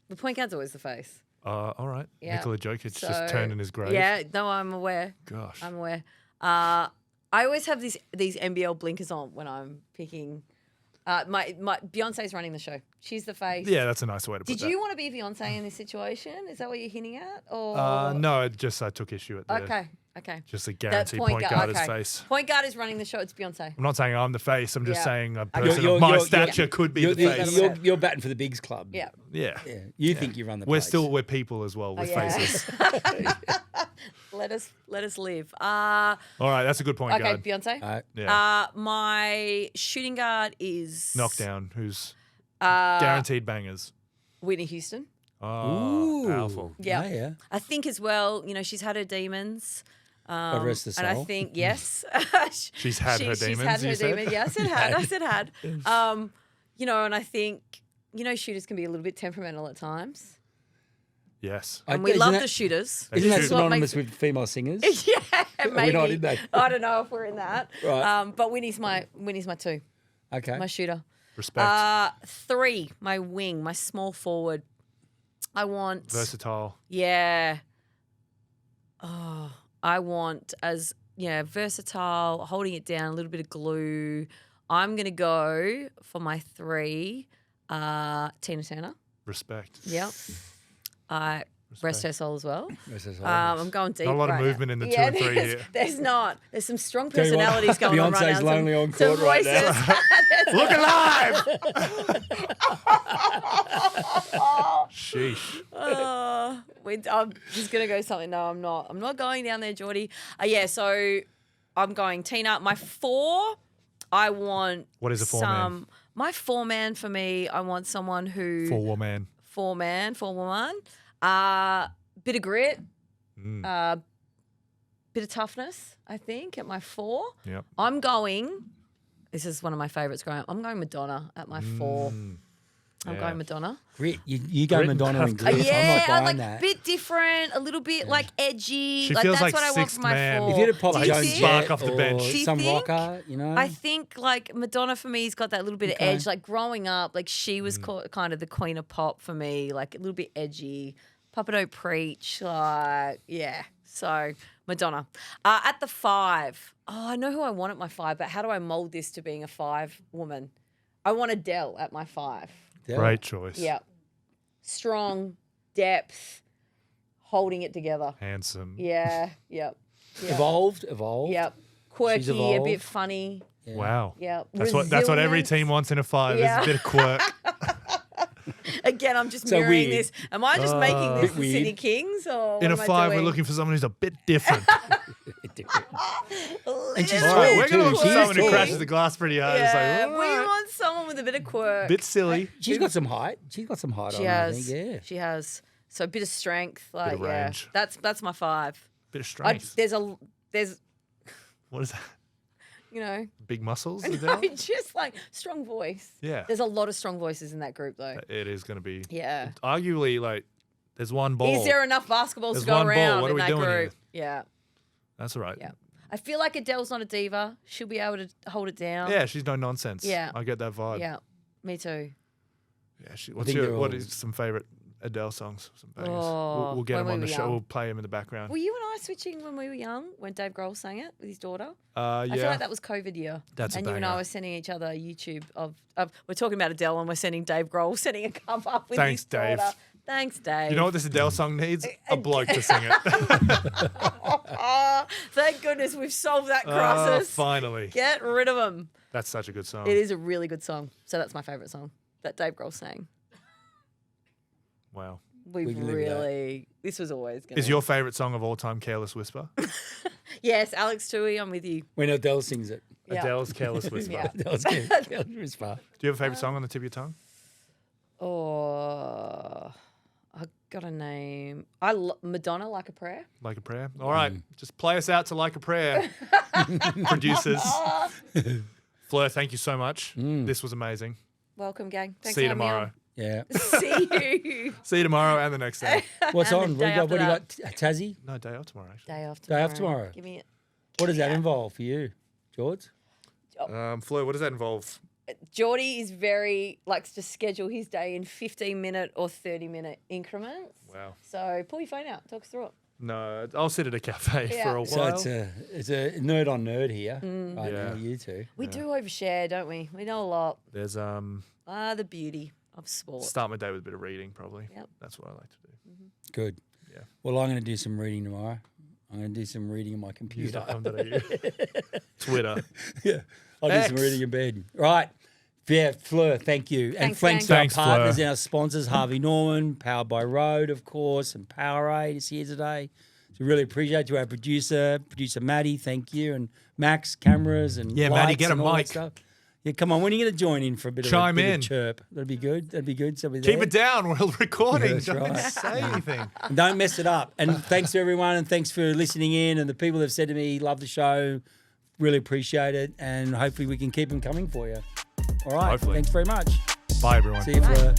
The point guard's always the face. All right. Yeah. Nikola Jokic So, just turned in his grave. Yeah, no, I'm aware. Gosh. I'm aware. I always have these NBL blinkers on when I'm picking. My Beyonce's running the show. She's the face. Yeah, that's a nice way to put Did that. you want to be Beyonce in this situation? Is that what you're hinting at? Or No, I took issue at the okay. just a That guaranteed point guarder's okay. face. Point guard is running the show. It's Beyonce. I'm not saying I'm the face. I'm just Yeah. saying a Okay. person of my stature could be the face. You're batting for the Bigs Club. Yeah. Yeah. Yeah. You think you run the We're place. we're people as well with yeah. faces. Let us live. All right, that's a good point Okay, guard. Beyonce. Yeah. My shooting guard is Knockdown, who's guaranteed bangers. Whitney Houston. Oh, Ooh. powerful. Yeah. Yeah. I think as well, she's had her demons. God rest her And I soul. think, yes. She's had her She's demons, had her you said? demons. Yes, it had. I said had. And I think, shooters can be a little bit temperamental at times. Yes. And we Isn't love that- the shooters. They Isn't that shoot. synonymous with female singers? Yeah, maybe. not in that? I don't know if we're in that. Right. But Winnie's my two, Okay. my shooter. Respect. 3, my wing, my small forward. I want Versatile. Yeah. Oh, I want versatile, holding it down, a little bit of glue. I'm gonna go for my 3, Tina Turner. Respect. Yep. Rest her soul as well. I'm going deep. Not a lot of right movement now. in the 2 and 3 here. There's not. There's some strong Tell you what, personalities going on right Beyonce's now. lonely on some court right now. voices. Look alive! Sheesh. I'm just gonna go something. No, I'm not. I'm not going down there, Jordi. So I'm going Tina. My 4, I want. What is a 4-man? My 4-man for me, I want someone who 4-woman. 4-woman. Bit of grit. Bit of toughness. I think at my 4. Yep. I'm going. This is one of my favorites growing up. I'm going Madonna at my 4. I'm going Madonna. Grit. You go Grit and Madonna and tough. grit. Yeah, I'm not I buying like that. bit different, a little bit like edgy. She like feels that's like what I want sixth for my man. 4. If you had a Pop Do you Jones think? Spark off the or bench. Do you some think? rocker, I think like Madonna for me has got that little bit Okay. of edge. Like growing up, like she was kind of the queen of pop for me, like a little bit edgy. Papa Don't Preach, like yeah. So Madonna. At the 5, I know who I want at my 5, but how do I mold this to being a 5 woman? I want Adele at my 5. Yeah. Great choice. Yeah. Strong, depth, holding it together. Handsome. Yeah, yep. Evolved. Yep. Quirky, a evolved. bit funny. Yeah. Wow. Yep. That's what every team wants in a 5 Yeah. is a bit of quirk. Again, I'm just So mirroring weird. this. Am I just making this Bit the weird. Sydney Kings or In a what am I 5, we're doing? looking for someone who's a bit different. And she's Little tall All right, we're too. going to look for She's someone who tall. crashes the glass pretty hard. It's Yeah, like, we all right. want someone with a bit of quirk. Bit silly. She's got some height. She's got some height She on her, I has. think. Yeah. She has. So a bit of strength. Like of yeah. range. That's my 5. Bit of strength. There's What is that? you know Big muscles? no, Adele? just like strong voice. Yeah. There's a lot of strong voices in that group though. It is going to be. Yeah. Arguably, like, there's one ball. Is there enough basketballs There's to go one ball. around What are in we that doing here? group? Yeah. That's all right. Yeah. I feel like Adele's not a diva. She'll be able to hold it down. Yeah, she's no nonsense. Yeah. I get that vibe. Yeah. Me too. Yeah. think they're What all- is some favorite Adele songs, some bangers. Oh, we'll get when them we on the were show. young. We'll play them in the background. Were you and I switching when we were young, when Dave Grohl sang it with his daughter? Yeah. I feel like that was COVID year. That's a and you and I banger. were sending each other YouTube of we're talking about Adele and we're sending Dave Grohl sending a cover up with Thanks, his daughter. Dave. Thanks, Dave. You know what this Adele song needs? A bloke to sing it. Oh, thank goodness we've solved that crisis. Finally. Get rid of him. That's such a good song. It is a really good song. So that's my favourite song that Dave Grohl sang. Wow. We've We can live with that. really, this was always going to Is your favourite song of all time Careless Whisper? Yes, Alex Toohey, I'm with you. When Adele sings it. Yeah. Adele's Careless Whisper. Yeah. Adele's whisper. Do you have a favourite song on the tip of your tongue? Oh, I got a name. Madonna, Like a Prayer. Like a Prayer? All right. Just play us out to Like a Prayer, producers. Fleur, thank you so much. This was amazing. Welcome, gang. Thanks See you for having me tomorrow. Yeah. on. See you. See you tomorrow and the next day. What's And the on? day What do you got? after Tassie? No, day off tomorrow, actually. Day off Day tomorrow. off tomorrow. Give me it. What does that involve for you, George? Fleur, what does that involve? Jordi is likes to schedule his day in 15-minute or 30-minute increments. Wow. So pull your phone out. Talk us through it. No, I'll sit at a cafe Yeah. for a while. So it's a nerd on nerd here. Right Yeah. now, you two. We do overshare, don't we? We know a lot. There's The beauty of sport. start my day with a bit of reading, probably. Yep. That's what I like to do. Good. Yeah. Well, I'm going to do some reading tomorrow. I'm going to do some reading on my computer. Twitter. Yeah. I'll do some X. reading in bed. Right. Yeah, Fleur, thank you. And Thanks, thanks gang. to our Thanks, partners Fleur. and our sponsors, Harvey Norman, Powered by Road, of course, and Powerade is here today. So really appreciate to our producer Maddie, thank you, and Max, cameras and Yeah, Maddie, lights get a and all that mic. stuff. Yeah, come on, when are you going to join in for a bit Chime of a in. chirp? That'd be good. That'd be good. So we're Keep there. it down. We're recording. Yeah, that's Don't right. say anything. And don't mess it up. And thanks to everyone, and thanks for listening in, and the people that have said to me, love the show, really appreciate it, and hopefully we can keep them coming for you. All right, Hopefully. thanks very much. Bye, everyone. See you, Fleur.